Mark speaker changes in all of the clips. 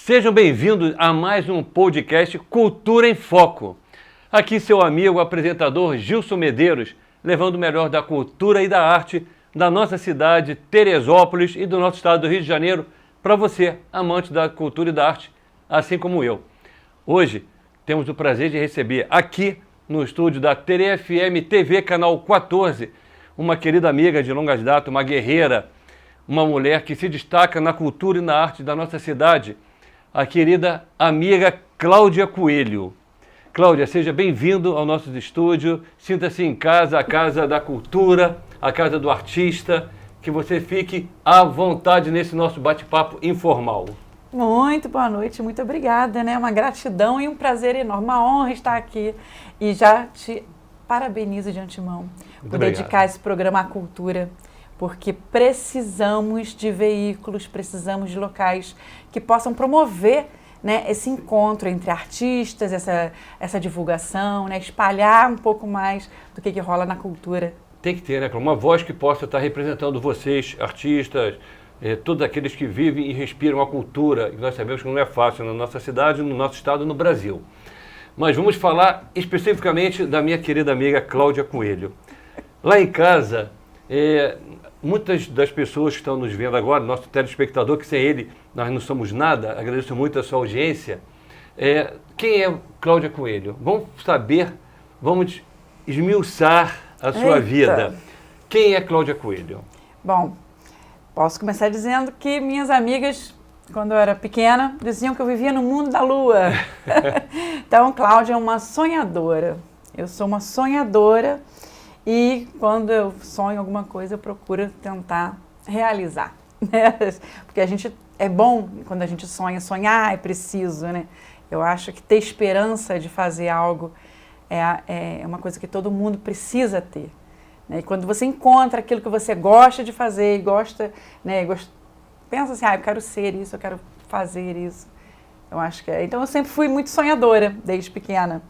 Speaker 1: Sejam bem-vindos a mais um podcast Cultura em Foco. Aqui seu amigo, apresentador Gilson Medeiros, levando o melhor da cultura e da arte da nossa cidade, Teresópolis, e do nosso estado do Rio de Janeiro, para você, amante da cultura e da arte, assim como eu. Hoje temos o prazer de receber aqui no estúdio da TerefM TV, canal 14, uma querida amiga de longas datas, uma guerreira, uma mulher que se destaca na cultura e na arte da nossa cidade, a querida amiga Cláudia Coelho. Cláudia, seja bem-vindo ao nosso estúdio, sinta-se em casa, a casa da cultura, a casa do artista, que você fique à vontade nesse nosso bate-papo informal.
Speaker 2: Muito boa noite, muito obrigada, né? Uma gratidão e um prazer enorme, uma honra estar aqui. E já te parabenizo de antemão por dedicar esse programa à cultura, porque precisamos de veículos, precisamos de locais que possam promover, né, esse encontro entre artistas, essa divulgação, né, espalhar um pouco mais do que rola na cultura.
Speaker 1: Tem que ter, né, uma voz que possa estar representando vocês, artistas, todos aqueles que vivem e respiram a cultura, e nós sabemos que não é fácil na nossa cidade, no nosso estado, no Brasil. Mas vamos falar especificamente da minha querida amiga Cláudia Coelho. Lá em casa, muitas das pessoas que estão nos vendo agora, nosso telespectador, que sem ele nós não somos nada, agradeço muito a sua audiência. Quem é Cláudia Coelho? Vamos saber, vamos esmiuçar a sua vida. Quem é Cláudia Coelho?
Speaker 2: Bom, posso começar dizendo que minhas amigas, quando eu era pequena, diziam que eu vivia no mundo da lua. Então, Cláudia é uma sonhadora. Eu sou uma sonhadora e quando eu sonho alguma coisa, eu procuro tentar realizar. Né? Porque é bom quando a gente sonhar é preciso, né? Eu acho que ter esperança de fazer algo é uma coisa que todo mundo precisa ter. Né? E quando você encontra aquilo que você gosta de fazer e gosta, né, pensa assim, eu quero ser isso, eu quero fazer isso. Eu acho que Então eu sempre fui muito sonhadora, desde pequena.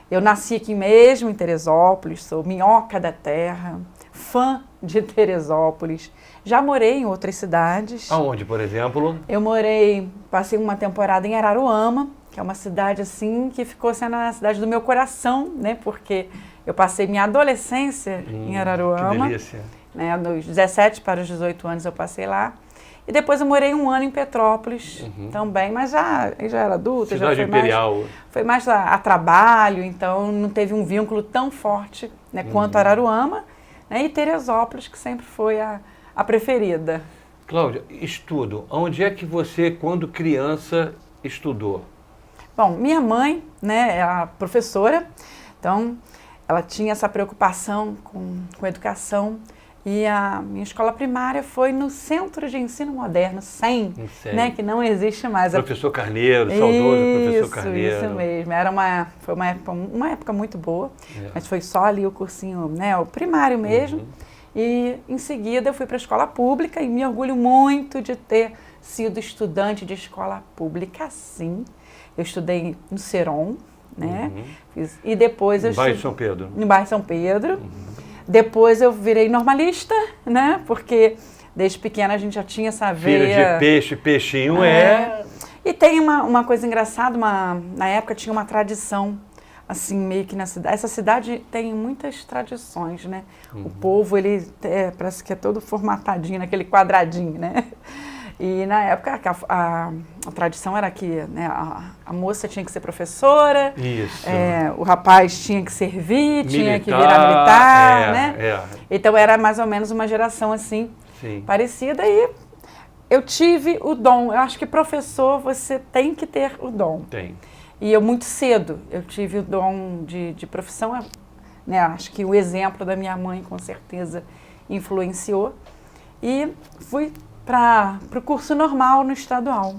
Speaker 2: Eu nasci aqui mesmo, em Teresópolis, sou minhoca da terra, fã de Teresópolis. Já morei em outras cidades.
Speaker 1: Aonde, por exemplo?
Speaker 2: Passei uma temporada em Araruama, que é uma cidade assim que ficou sendo a cidade do meu coração, né? Porque eu passei minha adolescência em Araruama.
Speaker 1: Que delícia.
Speaker 2: Né? Dos 17 para os 18 anos eu passei lá. E depois eu morei um ano em Petrópolis também, mas já era adulta.
Speaker 1: Cidade
Speaker 2: já
Speaker 1: imperial.
Speaker 2: Foi mais a trabalho, então não teve um vínculo tão forte, né, quanto Araruama, né, e Teresópolis, que sempre foi a preferida.
Speaker 1: Cláudia, estudo. Onde é que você, quando criança, estudou?
Speaker 2: Bom, minha mãe, né, é a professora, então ela tinha essa preocupação com educação. E a minha escola primária foi no Centro de Ensino Moderno, SEM, né, que não existe mais.
Speaker 1: Professor Carneiro, saudoso professor Carneiro.
Speaker 2: Isso mesmo. Foi uma época muito boa, mas foi só ali o cursinho, né, o primário mesmo. E em seguida eu fui para a escola pública e me orgulho muito de ter sido estudante de escola pública, sim. Eu estudei no Seron, né, e depois eu
Speaker 1: bairro São Pedro.
Speaker 2: No bairro São Pedro. Depois eu virei normalista, né? Porque desde pequena a gente já tinha essa veia...
Speaker 1: Filho de peixe, peixinho
Speaker 2: E tem uma coisa engraçada, na época tinha uma tradição, assim, meio que na cidade. Essa cidade tem muitas tradições, né? O povo, ele parece que é todo formatadinho, naquele quadradinho, né? E na época a tradição era que, né, a moça tinha que ser professora, o rapaz tinha que servir, tinha que virar militar, né? Então era mais ou menos uma geração assim, parecida. E eu tive o dom, eu acho que professor você tem que ter o dom.
Speaker 1: Tem.
Speaker 2: E eu muito cedo eu tive o dom de profissão, né? Acho que o exemplo da minha mãe com certeza influenciou. E fui para o curso normal no estadual.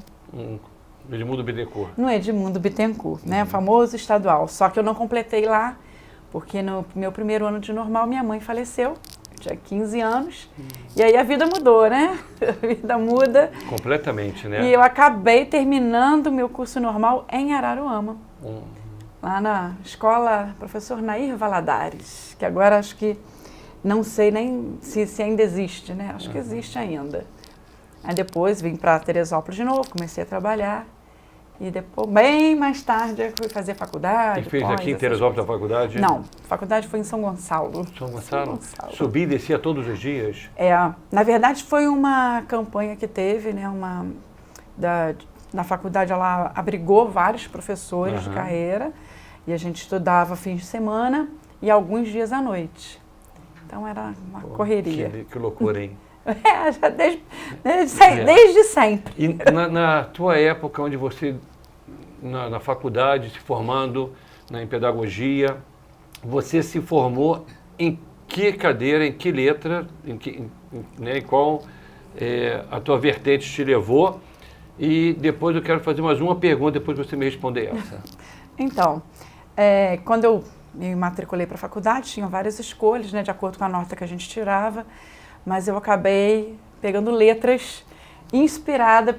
Speaker 1: Edmundo Bittencourt.
Speaker 2: No Edmundo Bittencourt, né? O famoso estadual. Só que eu não completei lá, porque no meu primeiro ano de normal minha mãe faleceu. Eu tinha 15 anos. E aí a vida mudou, né? A vida muda.
Speaker 1: Completamente, né?
Speaker 2: E eu acabei terminando o meu curso normal em Araruama. Lá na escola Professor Nair Valadares, que agora acho que não sei nem se ainda existe, né? Acho que existe ainda. Aí depois vim para Teresópolis de novo, comecei a trabalhar E depois, bem mais tarde, eu fui fazer faculdade.
Speaker 1: E fez aqui em Teresópolis a faculdade?
Speaker 2: Não, a faculdade foi em São Gonçalo.
Speaker 1: São Gonçalo? Subia e descia todos os dias?
Speaker 2: Na verdade foi uma campanha que teve, né, na faculdade ela abrigou vários professores de carreira e a gente estudava fins de semana e alguns dias à noite. Então era uma correria.
Speaker 1: Que loucura, hein?
Speaker 2: Já desde sempre.
Speaker 1: E na tua época, onde você, na faculdade, se formando em pedagogia, você se formou em que cadeira, em que letra, em qual a tua vertente te levou? E depois eu quero fazer mais uma pergunta, depois você me responder essa.
Speaker 2: Então, quando eu me matriculei para a faculdade, tinha várias escolhas, né, de acordo com a nota que a gente tirava, mas eu acabei pegando letras inspirada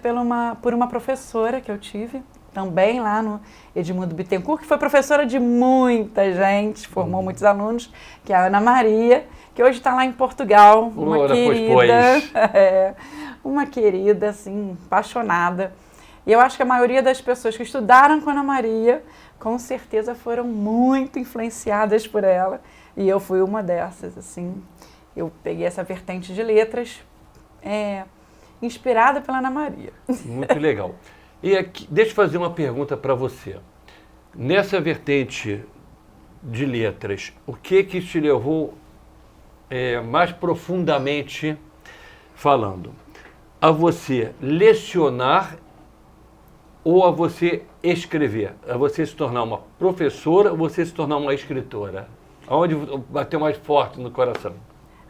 Speaker 2: por uma professora que eu tive, também lá no Edmundo Bittencourt, que foi professora de muita gente, formou muitos alunos, que é a Ana Maria, que hoje está lá em Portugal, uma querida, uma querida, assim, apaixonada. E eu acho que a maioria das pessoas que estudaram com a Ana Maria, com certeza foram muito influenciadas por ela, e eu fui uma dessas, assim. Eu peguei essa vertente de letras inspirada pela Ana Maria.
Speaker 1: Muito legal. E aqui, deixa eu fazer uma pergunta para você. Nessa vertente de letras, o que te levou mais profundamente falando? A você lecionar ou a você escrever? A você se tornar uma professora ou você se tornar uma escritora? Aonde bateu mais forte no coração?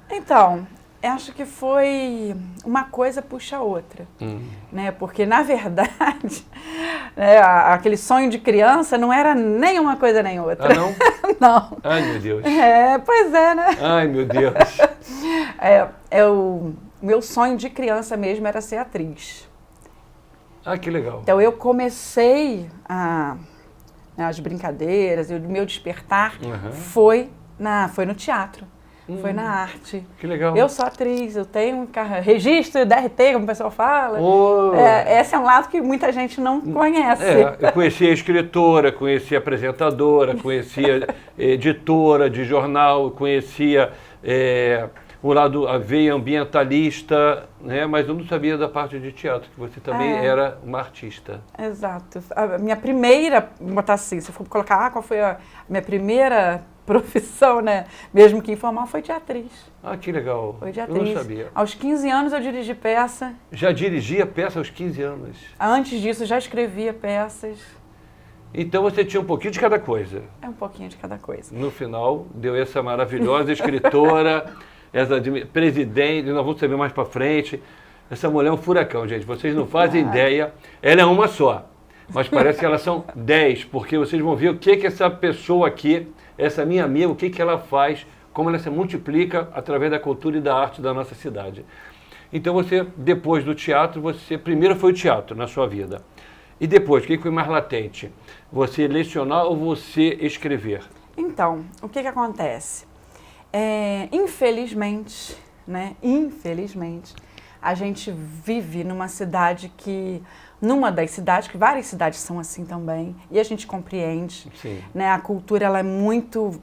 Speaker 2: Então, eu acho que foi uma coisa puxa a outra, né? Porque, na verdade, aquele sonho de criança não era nem uma coisa nem outra.
Speaker 1: Ah, não?
Speaker 2: Não.
Speaker 1: Ai, meu Deus.
Speaker 2: Pois é, né?
Speaker 1: Ai, meu Deus.
Speaker 2: Meu sonho de criança mesmo era ser atriz.
Speaker 1: Ah, que legal.
Speaker 2: Então, eu comecei as brincadeiras, o meu despertar foi no teatro. Foi na arte.
Speaker 1: Que legal.
Speaker 2: Eu sou atriz, eu tenho um registro DRT, como o pessoal fala.
Speaker 1: Oh.
Speaker 2: Esse é um lado que muita gente não conhece.
Speaker 1: Eu conhecia escritora, conhecia apresentadora, conhecia editora de jornal, conhecia o lado a veia ambientalista, né? Mas eu não sabia da parte de teatro, que você também era uma artista.
Speaker 2: Exato. A minha primeira, vou botar assim, se eu for colocar qual foi a minha primeira profissão, né, mesmo que informal, foi de atriz.
Speaker 1: Ah, que legal.
Speaker 2: Foi de atriz.
Speaker 1: Eu não sabia.
Speaker 2: Aos 15 anos eu dirigi peça.
Speaker 1: Já dirigia peça aos 15 anos?
Speaker 2: Antes disso, já escrevia peças.
Speaker 1: Então você tinha um pouquinho de cada coisa.
Speaker 2: Um pouquinho de cada coisa.
Speaker 1: No final, deu essa maravilhosa escritora, essa presidente, nós vamos saber mais para frente. Essa mulher é um furacão, gente. Vocês não fazem ideia. Ela é uma só. Mas parece que elas são 10, porque vocês vão ver o que essa pessoa aqui, essa minha amiga, o que ela faz, como ela se multiplica através da cultura e da arte da nossa cidade. Então você, depois do teatro, primeiro foi o teatro na sua vida. E depois, o que foi mais latente? Você lecionar ou você escrever?
Speaker 2: Então, o que acontece? Infelizmente, a gente vive numa cidade que várias cidades são assim também, e a gente compreende, né? A cultura, ela é muito,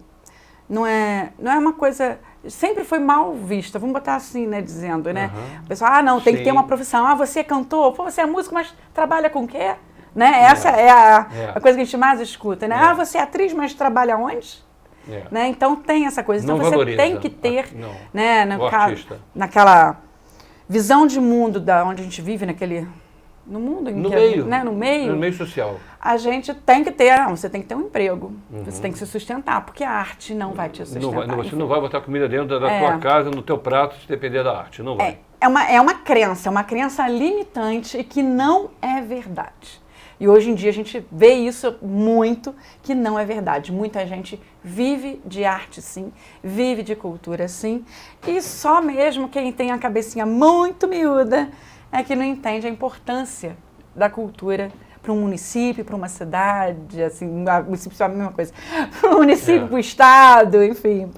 Speaker 2: não é uma coisa, sempre foi mal vista, vamos botar assim, né, dizendo, né? O pessoal, não, tem que ter uma profissão, você é cantor, você é músico, mas trabalha com o quê? Né? Essa é a coisa que a gente mais escuta, né? Você é atriz, mas trabalha onde? Né? Então tem essa coisa, então você tem que ter, né, naquela visão de mundo onde a gente vive, no mundo inteiro, né? No meio
Speaker 1: social.
Speaker 2: A gente tem que ter, você tem que ter um emprego, você tem que se sustentar, porque a arte não vai te sustentar.
Speaker 1: Você não vai botar comida dentro da tua casa, no teu prato, se depender da arte, não vai.
Speaker 2: É uma crença limitante e que não é verdade. E hoje em dia a gente vê isso muito, que não é verdade. Muita gente vive de arte, sim, vive de cultura, sim, e só mesmo quem tem a cabecinha muito miúda é que não entende a importância da cultura para um município, para uma cidade, assim, município é a mesma coisa, para o município, para o estado, enfim,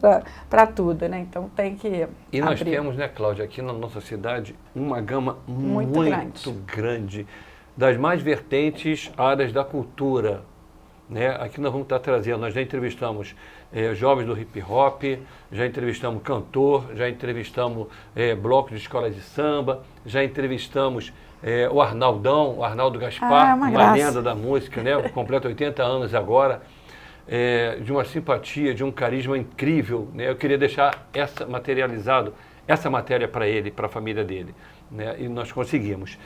Speaker 2: para tudo, né? Então tem que
Speaker 1: E nós temos, né, Cláudia, aqui na nossa cidade, uma gama muito grande das mais vertentes áreas da cultura. Né? Aqui nós vamos estar trazendo, nós já entrevistamos jovens do hip hop, já entrevistamos cantor, já entrevistamos bloco de escolas de samba, já entrevistamos o Arnaldão, o Arnaldo Gaspar, uma lenda da música, né? Completa 80 anos agora, de uma simpatia, de um carisma incrível. Né? Eu queria deixar materializado essa matéria para ele, para a família dele. Né? E nós conseguimos.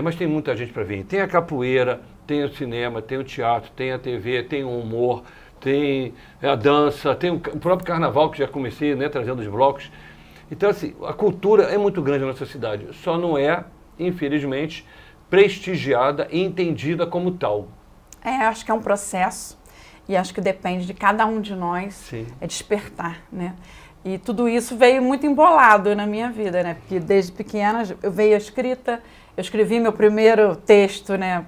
Speaker 1: Mas tem muita gente para vir. Tem a capoeira, tem o cinema, tem o teatro, tem a TV, tem o humor, tem a dança, tem o próprio carnaval, que já comecei, né, trazendo os blocos. Então, assim, a cultura é muito grande na nossa cidade, só não é, infelizmente, prestigiada e entendida como tal.
Speaker 2: Acho que é um processo e acho que depende de cada um de nós. Sim. Despertar, né? E tudo isso veio muito embolado na minha vida, né? Porque desde pequena eu veio a escrita, eu escrevi meu primeiro texto, né?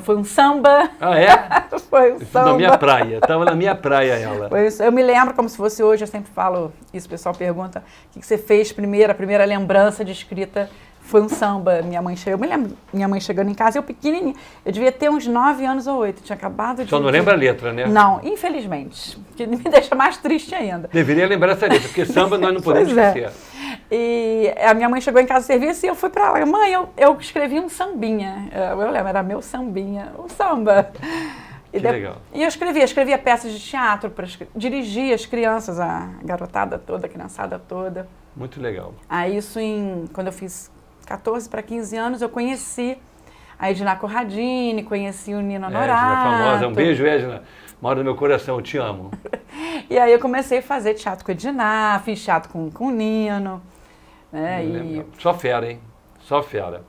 Speaker 2: Foi um samba.
Speaker 1: Ah, é?
Speaker 2: Foi um samba.
Speaker 1: Na minha praia, estava na minha praia ela.
Speaker 2: Eu me lembro como se fosse hoje, eu sempre falo isso, o pessoal pergunta, o que você fez primeiro, a primeira lembrança de escrita foi um samba. Minha mãe chegou, eu me lembro, minha mãe chegando em casa, eu pequenininha, eu devia ter uns 9 anos ou 8, tinha acabado de...
Speaker 1: Só não lembra a letra, né?
Speaker 2: Não, infelizmente, que me deixa mais triste ainda.
Speaker 1: Deveria lembrar essa letra, porque samba nós não podemos esquecer.
Speaker 2: E a minha mãe chegou em casa do serviço e eu fui pra lá, mãe, eu escrevi um sambinha, eu lembro, era meu sambinha, um samba.
Speaker 1: Que legal.
Speaker 2: E eu escrevia peças de teatro, dirigia as crianças, a garotada toda, a criançada toda.
Speaker 1: Muito legal.
Speaker 2: Aí isso quando eu fiz 14 para 15 anos, eu conheci a Edna Corradini, conheci o Nino Honorato.
Speaker 1: Edna famosa, um beijo, Edna. Mora no meu coração, eu te amo.
Speaker 2: E aí eu comecei a fazer teatro com a Edna, fiz teatro com o Nino. Né?
Speaker 1: Só fera, hein? Só fera.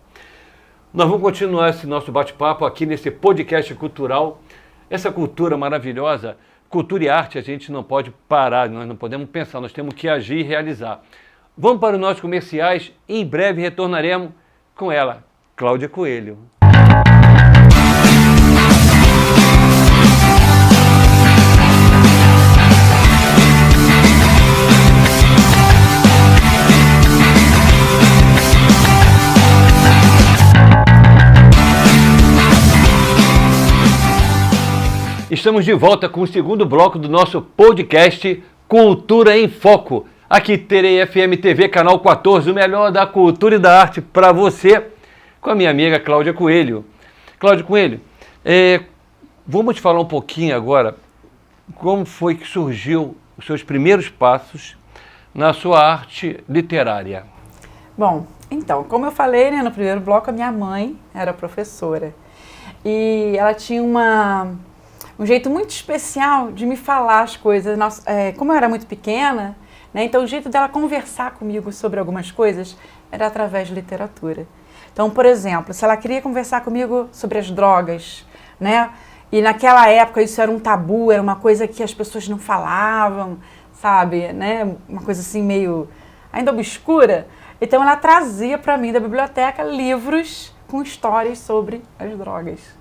Speaker 1: Nós vamos continuar esse nosso bate-papo aqui nesse podcast cultural. Essa cultura maravilhosa, cultura e arte, a gente não pode parar, nós não podemos pensar, nós temos que agir e realizar. Vamos para os nossos comerciais e em breve retornaremos com ela, Cláudia Coelho. Estamos de volta com o segundo bloco do nosso podcast Cultura em Foco. Aqui terei FM TV, canal 14, o melhor da cultura e da arte para você, com a minha amiga Cláudia Coelho. Cláudia Coelho, vamos te falar um pouquinho agora como foi que surgiu os seus primeiros passos na sua arte literária.
Speaker 2: Bom, então, como eu falei, né, no primeiro bloco, a minha mãe era professora e ela tinha um jeito muito especial de me falar as coisas. Como eu era muito pequena, né, então o jeito dela conversar comigo sobre algumas coisas era através de literatura. Então, por exemplo, se ela queria conversar comigo sobre as drogas, né, e naquela época isso era um tabu, era uma coisa que as pessoas não falavam, sabe, né, uma coisa assim meio ainda obscura, então ela trazia para mim da biblioteca livros com histórias sobre as drogas.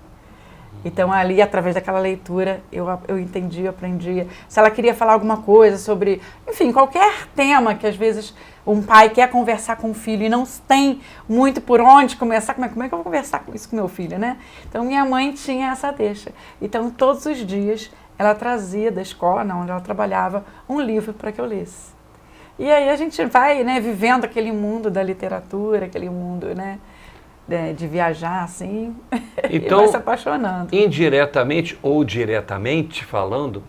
Speaker 2: Então, ali, através daquela leitura, eu entendia, aprendia. Se ela queria falar alguma coisa sobre, enfim, qualquer tema que, às vezes, um pai quer conversar com o filho e não tem muito por onde começar, como é que eu vou conversar com isso com meu filho, né? Então, minha mãe tinha essa deixa. Então, todos os dias, ela trazia da escola, onde ela trabalhava, um livro para que eu lesse. E aí a gente vai, né, vivendo aquele mundo da literatura, aquele mundo, né, de viajar assim,
Speaker 1: então,
Speaker 2: e vai se apaixonando.
Speaker 1: Indiretamente ou diretamente falando,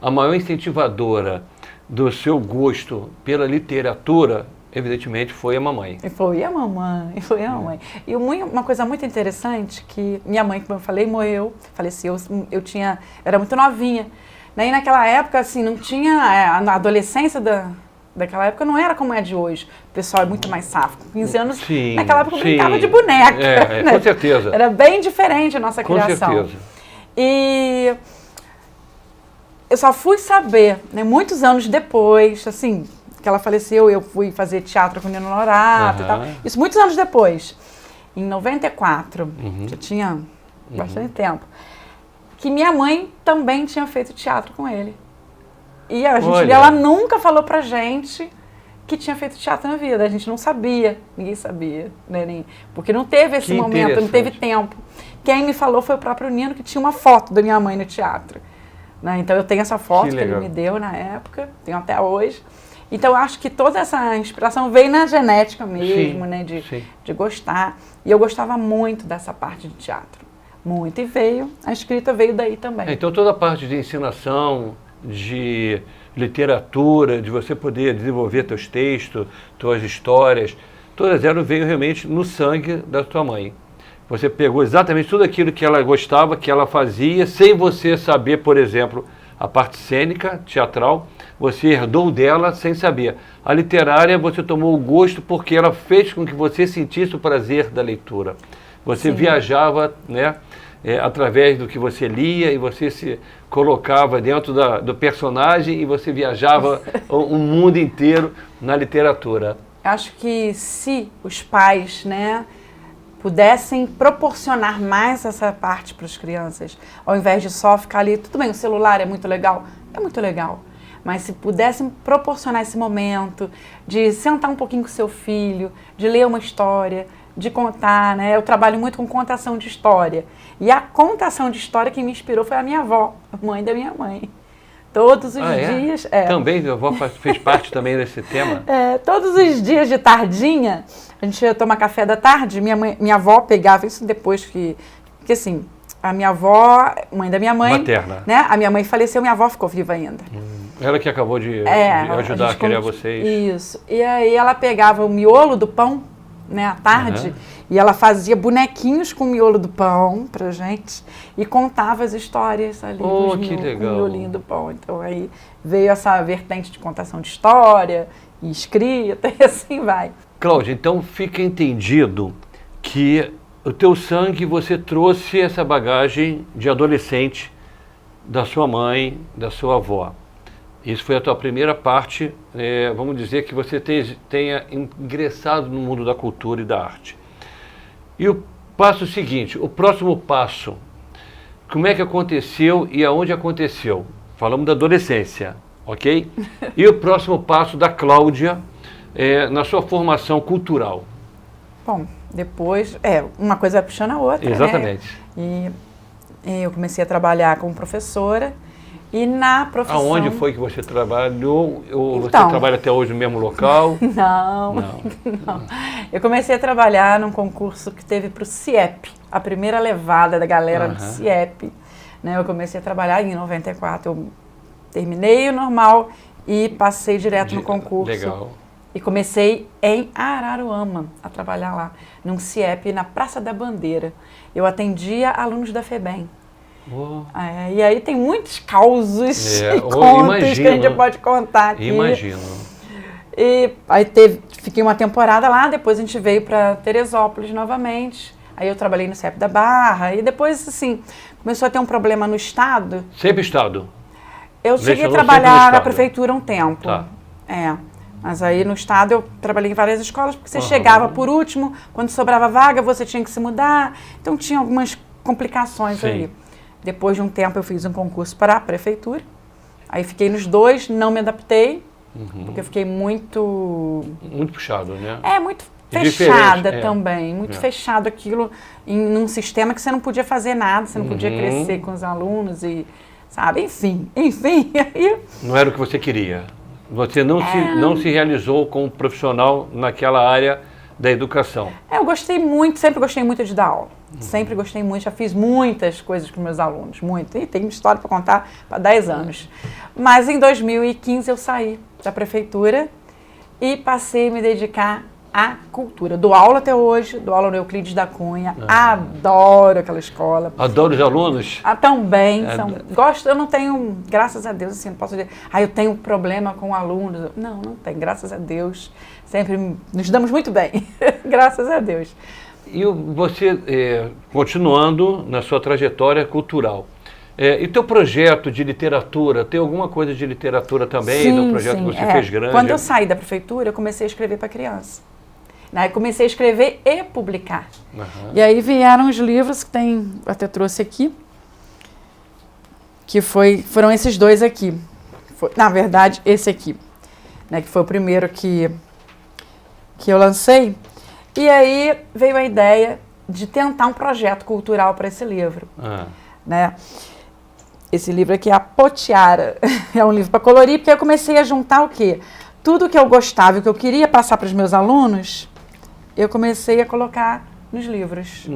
Speaker 1: a maior incentivadora do seu gosto pela literatura, evidentemente, foi a mamãe.
Speaker 2: Foi a mamãe. E uma coisa muito interessante, que minha mãe, como eu falei, morreu, faleceu, eu era muito novinha. E naquela época, assim, não tinha, na adolescência daquela época não era como é de hoje. O pessoal é muito mais safo. Com 15 anos,
Speaker 1: sim,
Speaker 2: naquela época eu brincava de boneca. Né?
Speaker 1: Com certeza.
Speaker 2: Era bem diferente a nossa criação.
Speaker 1: Com certeza.
Speaker 2: E eu só fui saber, né, muitos anos depois, assim, que ela faleceu, eu fui fazer teatro com o Nino Honorato e tal. Isso muitos anos depois, em 94, já tinha bastante tempo, que minha mãe também tinha feito teatro com ele. E ela nunca falou pra gente que tinha feito teatro na vida. A gente não sabia, ninguém sabia, né? Porque não teve esse momento, não teve tempo. Quem me falou foi o próprio Nino, que tinha uma foto da minha mãe no teatro. Né? Então eu tenho essa foto que ele me deu na época, tenho até hoje. Então eu acho que toda essa inspiração veio na genética mesmo, né? De gostar. E eu gostava muito dessa parte de teatro. Muito. E a escrita veio daí também.
Speaker 1: Então toda a parte de ensinação, de literatura, de você poder desenvolver teus textos, tuas histórias, todas elas veio realmente no sangue da tua mãe. Você pegou exatamente tudo aquilo que ela gostava, que ela fazia, sem você saber, por exemplo, a parte cênica, teatral, você herdou dela sem saber. A literária você tomou o gosto porque ela fez com que você sentisse o prazer da leitura. Você viajava, né, através do que você lia e você se colocava dentro do personagem e você viajava o mundo inteiro na literatura.
Speaker 2: Acho que se os pais, né, pudessem proporcionar mais essa parte para as crianças, ao invés de só ficar ali, tudo bem, o celular é muito legal, mas se pudessem proporcionar esse momento de sentar um pouquinho com o seu filho, de ler uma história, de contar, né? Eu trabalho muito com contação de história. E a contação de história que me inspirou foi a minha avó, a mãe da minha mãe. Todos os dias...
Speaker 1: Também, a avó fez parte também desse tema?
Speaker 2: Todos os dias de tardinha, a gente ia tomar café da tarde, minha avó pegava isso depois porque assim, a minha avó, mãe da minha mãe...
Speaker 1: Materna.
Speaker 2: Né? A minha mãe faleceu, minha avó ficou viva ainda.
Speaker 1: Ela que acabou de ajudar a criar vocês.
Speaker 2: Isso. E aí ela pegava o miolo do pão, né, à tarde, e ela fazia bonequinhos com o miolo do pão pra gente e contava as histórias ali com o miolinho do pão. Então aí veio essa vertente de contação de história e escrita e assim vai.
Speaker 1: Cláudia, então fica entendido que o teu sangue, você trouxe essa bagagem de adolescente da sua mãe, da sua avó. Isso foi a tua primeira parte, vamos dizer que você tenha ingressado no mundo da cultura e da arte. E o passo seguinte, o próximo passo, como é que aconteceu e aonde aconteceu? Falamos da adolescência, ok? E o próximo passo da Cláudia na sua formação cultural?
Speaker 2: Bom, depois, uma coisa vai puxando a outra,
Speaker 1: exatamente.
Speaker 2: Né? E eu comecei a trabalhar como professora. E na profissão...
Speaker 1: Aonde foi que você trabalhou? Ou você trabalha até hoje no mesmo local?
Speaker 2: Não. Eu comecei a trabalhar num concurso que teve para o CIEP, a primeira levada da galera do CIEP. Né, eu comecei a trabalhar em 94. Eu terminei o normal e passei direto no concurso.
Speaker 1: Legal.
Speaker 2: E comecei em Araruama a trabalhar lá, num CIEP na Praça da Bandeira. Eu atendia alunos da FEBEM. E aí tem muitos causos e contos que a gente pode contar aqui.
Speaker 1: Imagino.
Speaker 2: E aí fiquei uma temporada lá, depois a gente veio para Teresópolis novamente. Aí eu trabalhei no CIEP da Barra e depois, assim, começou a ter um problema no estado.
Speaker 1: Sempre estado?
Speaker 2: Eu cheguei a trabalhar na prefeitura um tempo. Tá. Mas aí no estado eu trabalhei em várias escolas, porque você chegava por último, quando sobrava vaga você tinha que se mudar. Então tinha algumas complicações aí. Depois de um tempo eu fiz um concurso para a prefeitura, aí fiquei nos dois, não me adaptei, porque eu fiquei muito...
Speaker 1: Muito puxado, né?
Speaker 2: Muito fechada também, muito fechado aquilo num sistema que você não podia fazer nada, você não podia crescer com os alunos e, sabe, enfim.
Speaker 1: Não era o que você queria, você não se realizou como profissional naquela área da educação.
Speaker 2: Eu gostei muito, sempre gostei muito de dar aula. Sempre gostei muito, já fiz muitas coisas com meus alunos, muito. E tem uma história para contar para 10 anos. Mas em 2015 eu saí da prefeitura e passei a me dedicar à cultura. Dou aula até hoje, dou aula no Euclides da Cunha, adoro aquela escola.
Speaker 1: Adoro os alunos?
Speaker 2: Também, gosto, eu não tenho, graças a Deus, assim, não posso dizer, eu tenho um problema com alunos. Não tem, graças a Deus, sempre nos damos muito bem, graças a Deus.
Speaker 1: E você, continuando na sua trajetória cultural, e teu projeto de literatura, tem alguma coisa de literatura também, no projeto que você fez grande?
Speaker 2: Quando eu saí da prefeitura, eu comecei a escrever para criança. Aí comecei a escrever e publicar. E aí vieram os livros que tem, até trouxe aqui, que foram esses dois aqui. Na verdade, esse aqui. né, que foi o primeiro que eu lancei. E aí veio a ideia de tentar um projeto cultural para esse livro. Né? Esse livro aqui é a Potiara, é um livro para colorir, porque eu comecei a juntar o quê? Tudo que eu gostava e que eu queria passar para os meus alunos, eu comecei a colocar nos livros.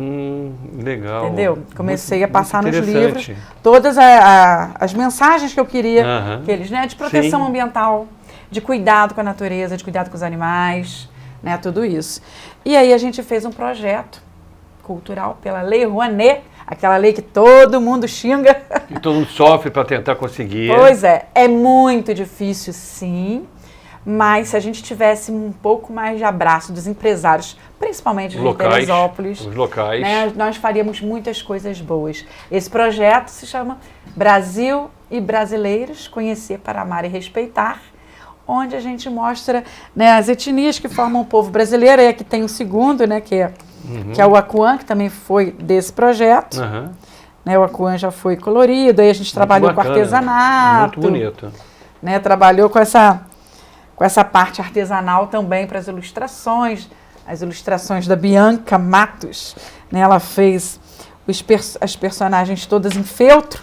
Speaker 1: Legal.
Speaker 2: Entendeu? Comecei a passar nos livros todas as mensagens que eu queria que eles, né, de proteção ambiental, de cuidado com a natureza, de cuidado com os animais, né, tudo isso. E aí a gente fez um projeto cultural pela Lei Rouanet, aquela lei que todo mundo xinga.
Speaker 1: E todo mundo sofre para tentar conseguir.
Speaker 2: Pois é muito difícil, sim, mas se a gente tivesse um pouco mais de abraço dos empresários, principalmente de Teresópolis,
Speaker 1: os locais,
Speaker 2: né, nós faríamos muitas coisas boas. Esse projeto se chama Brasil e Brasileiros, Conhecer para Amar e Respeitar, onde a gente mostra, né, as etnias que formam o povo brasileiro. E aqui tem o segundo, né, que é o Acuã, que também foi desse projeto. Né, o Acuã já foi colorido, aí a gente trabalhou com artesanato.
Speaker 1: Muito bonito.
Speaker 2: Né, trabalhou com essa parte artesanal também para as ilustrações da Bianca Matos. Né, ela fez as personagens todas em feltro.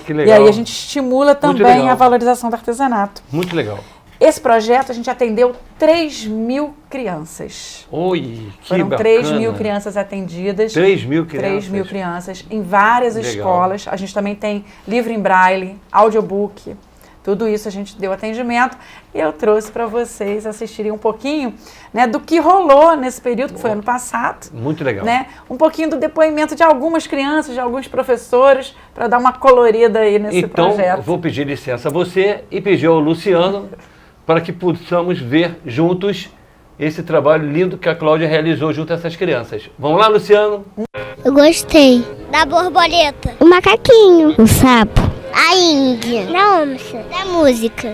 Speaker 1: Que legal.
Speaker 2: E aí a gente estimula também a valorização do artesanato.
Speaker 1: Muito legal.
Speaker 2: Esse projeto a gente atendeu 3.000 crianças.
Speaker 1: Oi, que
Speaker 2: Foram
Speaker 1: bacana.
Speaker 2: 3.000 crianças atendidas.
Speaker 1: 3.000 crianças?
Speaker 2: 3.000 crianças em várias escolas. A gente também tem livro em braille, audiobook. Tudo isso a gente deu atendimento. E eu trouxe para vocês assistirem um pouquinho, né, do que rolou nesse período, que foi ano passado.
Speaker 1: Muito legal.
Speaker 2: Né? Um pouquinho do depoimento de algumas crianças, de alguns professores, para dar uma colorida aí nesse projeto.
Speaker 1: Então, vou pedir licença a você e pedir ao Luciano para que possamos ver juntos esse trabalho lindo que a Cláudia realizou junto a essas crianças. Vamos lá, Luciano?
Speaker 3: Eu gostei. Da borboleta. O macaquinho. O sapo. A índia. Da onça. Da música.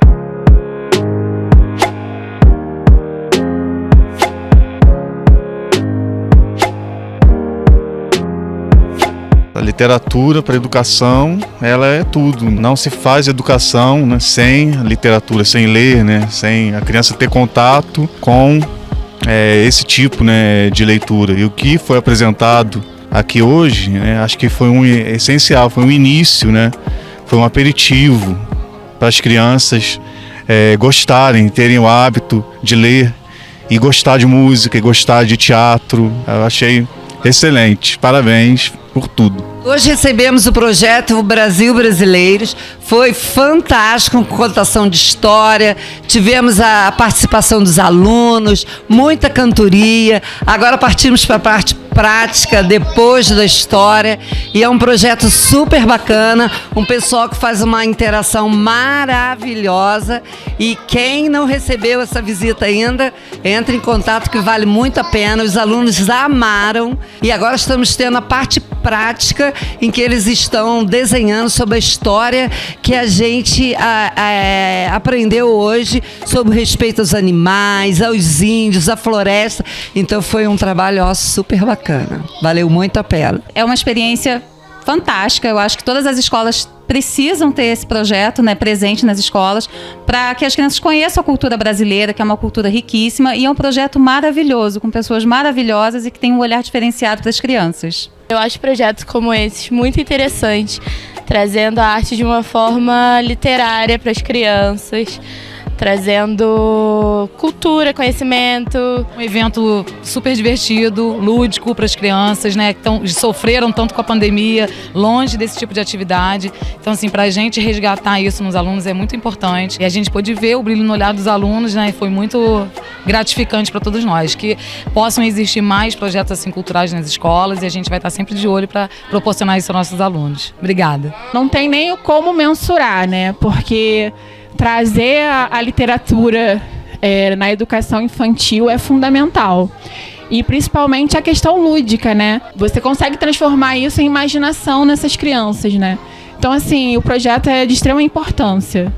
Speaker 4: A literatura para a educação, ela é tudo. Não se faz educação, né, sem literatura, sem ler, né, sem a criança ter contato com esse tipo, né, de leitura. E o que foi apresentado aqui hoje, né, acho que foi essencial, foi um início, né, foi um aperitivo para as crianças gostarem, terem o hábito de ler e gostar de música, e gostar de teatro. Eu achei excelente. Parabéns por tudo.
Speaker 5: Hoje recebemos o projeto Brasil Brasileiros, foi fantástico, com contação de história, tivemos a participação dos alunos, muita cantoria, agora partimos para a parte prática, depois da história, e é um projeto super bacana, um pessoal que faz uma interação maravilhosa, e quem não recebeu essa visita ainda, entre em contato que vale muito a pena, os alunos amaram, e agora estamos tendo a parte prática em que eles estão desenhando sobre a história que a gente aprendeu hoje sobre o respeito aos animais, aos índios, à floresta. Então foi um trabalho super bacana. Valeu muito a pena.
Speaker 6: É uma experiência fantástica. Eu acho que todas as escolas precisam ter esse projeto, né, presente nas escolas, para que as crianças conheçam a cultura brasileira, que é uma cultura riquíssima, e é um projeto maravilhoso, com pessoas maravilhosas e que tem um olhar diferenciado para as crianças.
Speaker 7: Eu acho projetos como esses muito interessantes, trazendo a arte de uma forma literária para as crianças, trazendo cultura, conhecimento.
Speaker 8: Um evento super divertido, lúdico para as crianças, né, que sofreram tanto com a pandemia, longe desse tipo de atividade. Então, assim, para a gente resgatar isso nos alunos é muito importante. E a gente pôde ver o brilho no olhar dos alunos, né, e foi muito gratificante para todos nós. Que possam existir mais projetos assim culturais nas escolas, e a gente vai estar sempre de olho para proporcionar isso aos nossos alunos. Obrigada.
Speaker 9: Não tem nem como mensurar, né, porque trazer a literatura na educação infantil é fundamental. E principalmente a questão lúdica, né? Você consegue transformar isso em imaginação nessas crianças, né? Então, assim, o projeto é de extrema importância.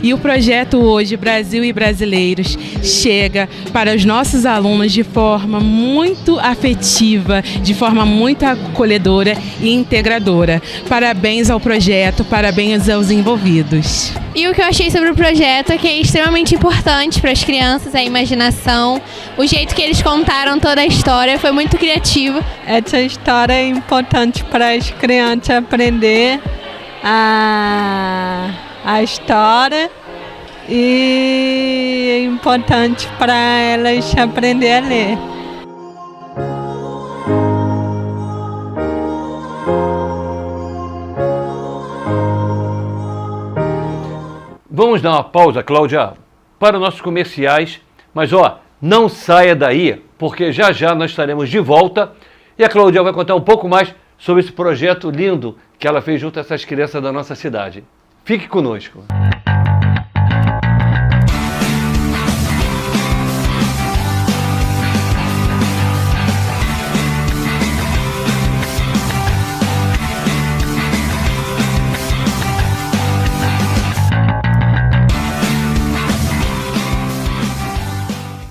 Speaker 10: E o projeto hoje, Brasil e Brasileiros, chega para os nossos alunos de forma muito afetiva, de forma muito acolhedora e integradora. Parabéns ao projeto, parabéns aos envolvidos.
Speaker 11: E o que eu achei sobre o projeto é que é extremamente importante para as crianças, a imaginação, o jeito que eles contaram toda a história foi muito criativo.
Speaker 12: Essa história é importante para as crianças aprender a história e é importante para elas aprender a ler.
Speaker 1: Vamos dar uma pausa, Cláudia, para nossos comerciais, mas não saia daí, porque já já nós estaremos de volta e a Cláudia vai contar um pouco mais sobre esse projeto lindo que ela fez junto a essas crianças da nossa cidade. Fique conosco.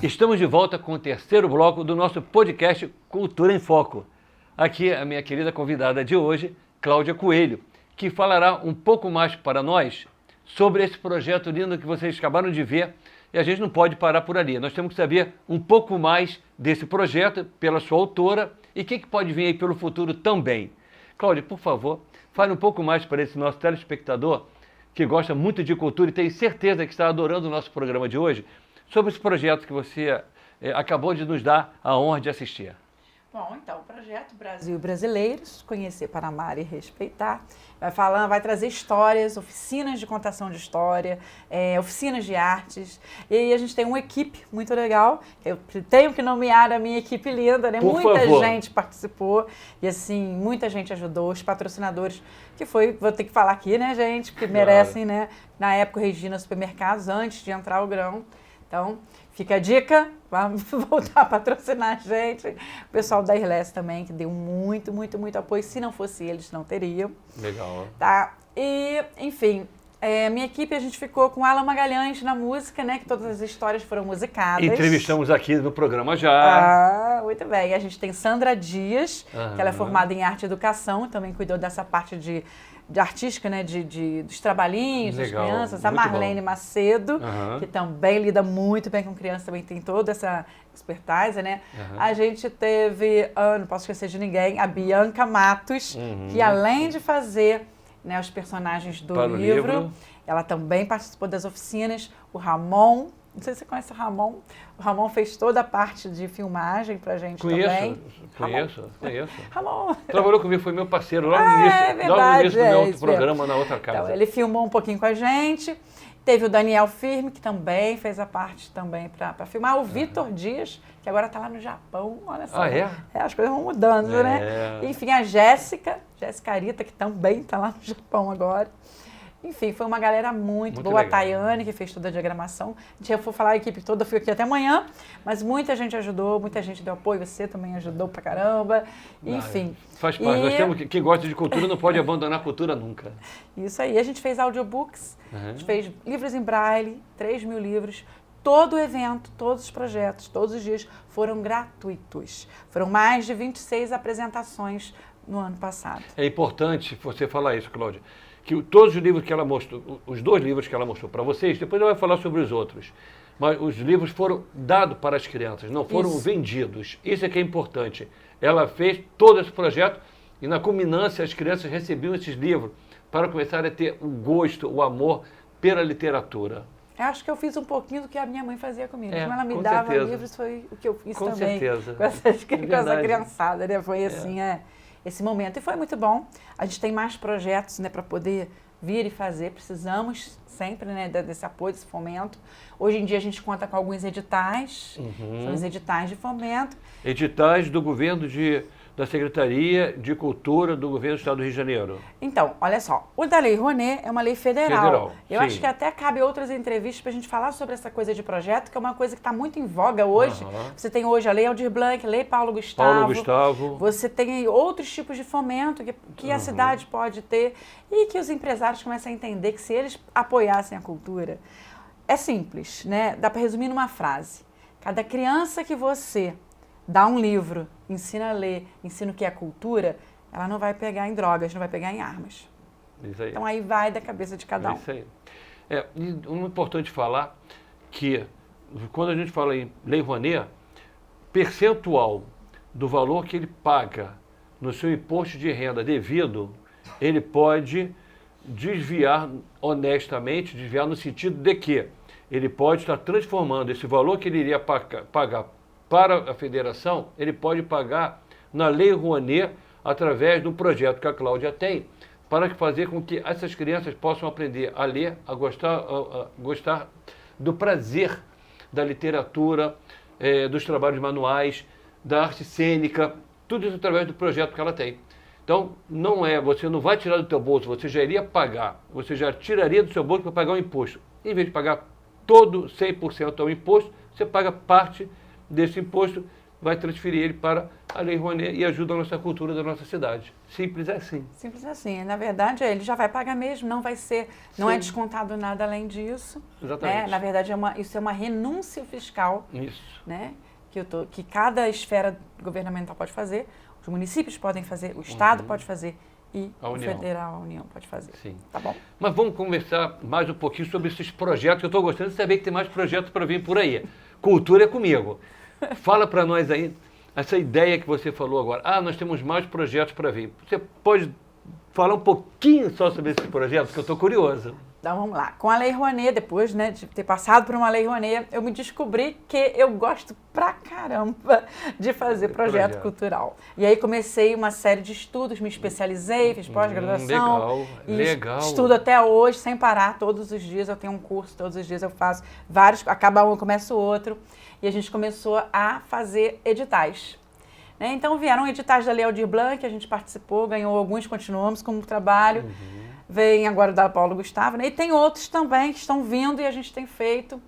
Speaker 1: Estamos de volta com o terceiro bloco do nosso podcast Cultura em Foco. Aqui a minha querida convidada de hoje, Cláudia Coelho, que falará um pouco mais para nós sobre esse projeto lindo que vocês acabaram de ver. E a gente não pode parar por ali. Nós temos que saber um pouco mais desse projeto pela sua autora e o que pode vir aí pelo futuro também. Cláudia, por favor, fale um pouco mais para esse nosso telespectador que gosta muito de cultura e tem certeza que está adorando o nosso programa de hoje, sobre esse projeto que você acabou de nos dar a honra de assistir.
Speaker 2: Bom, então, o projeto Brasil Brasileiros, Conhecer para Amar e Respeitar, vai trazer histórias, oficinas de contação de história, oficinas de artes, e aí a gente tem uma equipe muito legal, eu tenho que nomear a minha equipe linda, né? Muita gente participou, e assim, muita gente ajudou, os patrocinadores, vou ter que falar aqui, né, gente, porque merecem, né? Na época, Regina Supermercados, antes de entrar o grão. Então, fica a dica, vamos voltar a patrocinar a gente. O pessoal da Irles também, que deu muito, muito, muito apoio. Se não fosse eles, não teriam.
Speaker 1: Legal.
Speaker 2: Tá? E, enfim, minha equipe, a gente ficou com Alan Magalhães na música, né? Que todas as histórias foram musicadas.
Speaker 1: Entrevistamos aqui no programa já.
Speaker 2: Muito bem. A gente tem Sandra Dias, que ela é formada em arte e educação, também cuidou dessa parte de artística, né, dos trabalhinhos, das crianças. A Marlene Macedo, que também lida muito bem com crianças, também tem toda essa expertise, né? A gente teve, não posso esquecer de ninguém, a Bianca Matos, que além de fazer, né, os personagens do livro, ela também participou das oficinas. O Ramon, não sei se você conhece o Ramon. O Ramon fez toda a parte de filmagem pra gente também.
Speaker 1: Conheço.
Speaker 2: Ramon.
Speaker 1: Trabalhou comigo, foi meu parceiro lá no início, logo no início do meu outro programa, na outra casa.
Speaker 2: Então, ele filmou um pouinho com a gente. Teve o Daniel Firme, que também fez a parte também para filmar. O Vitor Dias, que agora está lá no Japão. Olha só. As coisas vão mudando, né? Enfim, a Jéssica Arita, que também está lá no Japão agora. Enfim, foi uma galera muito boa. Legal. A Tayane, que fez toda a diagramação. Eu vou falar a equipe toda, eu fui aqui até amanhã, mas muita gente ajudou, muita gente deu apoio, você também ajudou pra caramba. Enfim.
Speaker 1: Faz parte. Nós temos quem gosta de cultura não pode abandonar a cultura nunca.
Speaker 2: Isso aí. A gente fez audiobooks, a gente fez livros em braille, 3.000 livros. Todo o evento, todos os projetos, todos os dias foram gratuitos. Foram mais de 26 apresentações no ano passado.
Speaker 1: É importante você falar isso, Cláudia, que todos os livros que ela mostrou, os 2 livros que ela mostrou para vocês, depois ela vai falar sobre os outros, mas os livros foram dados para as crianças, não foram vendidos. Isso é que é importante. Ela fez todo esse projeto e na culminância as crianças recebiam esses livros para começar a ter o gosto, o amor pela literatura.
Speaker 2: Eu acho que eu fiz um pouquinho do que a minha mãe fazia comigo. Como ela me dava livros, foi o que eu fiz também. Com essa criançada, né? Foi assim, esse momento. E foi muito bom. A gente tem mais projetos, né, para poder vir e fazer. Precisamos sempre, né, desse apoio, desse fomento. Hoje em dia a gente conta com alguns editais. São os editais de fomento.
Speaker 1: Editais do governo da Secretaria de Cultura do Governo do Estado do Rio de Janeiro.
Speaker 2: Então, olha só, o da Lei Rouanet é uma lei federal. Eu acho que até cabe outras entrevistas para a gente falar sobre essa coisa de projeto, que é uma coisa que está muito em voga hoje. Você tem hoje a Lei Aldir Blanc, a Lei Paulo Gustavo. Você tem outros tipos de fomento que a cidade pode ter e que os empresários começam a entender que se eles apoiassem a cultura, é simples, né? Dá para resumir numa frase. Cada criança que você dá um livro, ensina a ler, ensina o que é cultura, ela não vai pegar em drogas, não vai pegar em armas.
Speaker 1: Isso aí.
Speaker 2: Então aí vai da cabeça de cada um.
Speaker 1: Isso aí. E importante falar que, quando a gente fala em Lei Rouanet, percentual do valor que ele paga no seu imposto de renda devido, ele pode desviar honestamente, desviar no sentido de que ele pode estar transformando esse valor que ele iria pagar para a federação, ele pode pagar na Lei Rouanet através do projeto que a Cláudia tem, para fazer com que essas crianças possam aprender a ler, a gostar do prazer da literatura, dos trabalhos manuais, da arte cênica, tudo isso através do projeto que ela tem. Então, você não vai tirar do teu bolso, você já iria pagar, você já tiraria do seu bolso para pagar o imposto. Em vez de pagar todo 100% ao imposto, você paga parte desse imposto, vai transferir ele para a Lei Rouanet e ajuda a nossa cultura da nossa cidade. Simples assim.
Speaker 2: Simples assim. Na verdade, ele já vai pagar mesmo, não vai ser, não é descontado nada além disso.
Speaker 1: Exatamente.
Speaker 2: Né? Na verdade, isso é uma renúncia fiscal.
Speaker 1: Isso.
Speaker 2: Né? Que cada esfera governamental pode fazer, os municípios podem fazer, o Estado pode fazer e o federal, a União pode fazer.
Speaker 1: Sim.
Speaker 2: Tá bom?
Speaker 1: Mas vamos conversar mais um pouquinho sobre esses projetos, que eu estou gostando de saber que tem mais projetos para vir por aí. Cultura é comigo. Fala para nós aí, essa ideia que você falou agora. Nós temos mais projetos para vir. Você pode falar um pouquinho só sobre esses projetos, que eu estou curioso.
Speaker 2: Então vamos lá. Com a Lei Rouanet, depois, né, de ter passado por uma Lei Rouanet, eu me descobri que eu gosto pra caramba de fazer projeto cultural. E aí comecei uma série de estudos, me especializei, fiz pós-graduação.
Speaker 1: Legal.
Speaker 2: Estudo até hoje, sem parar, todos os dias eu tenho um curso, todos os dias eu faço vários, acaba um, eu começo outro. E a gente começou a fazer editais. Né? Então vieram editais da Lei Aldir Blanc, que a gente participou, ganhou alguns, continuamos com o trabalho. Vem agora o da Paulo Gustavo, né? E tem outros também que estão vindo e a gente tem feito.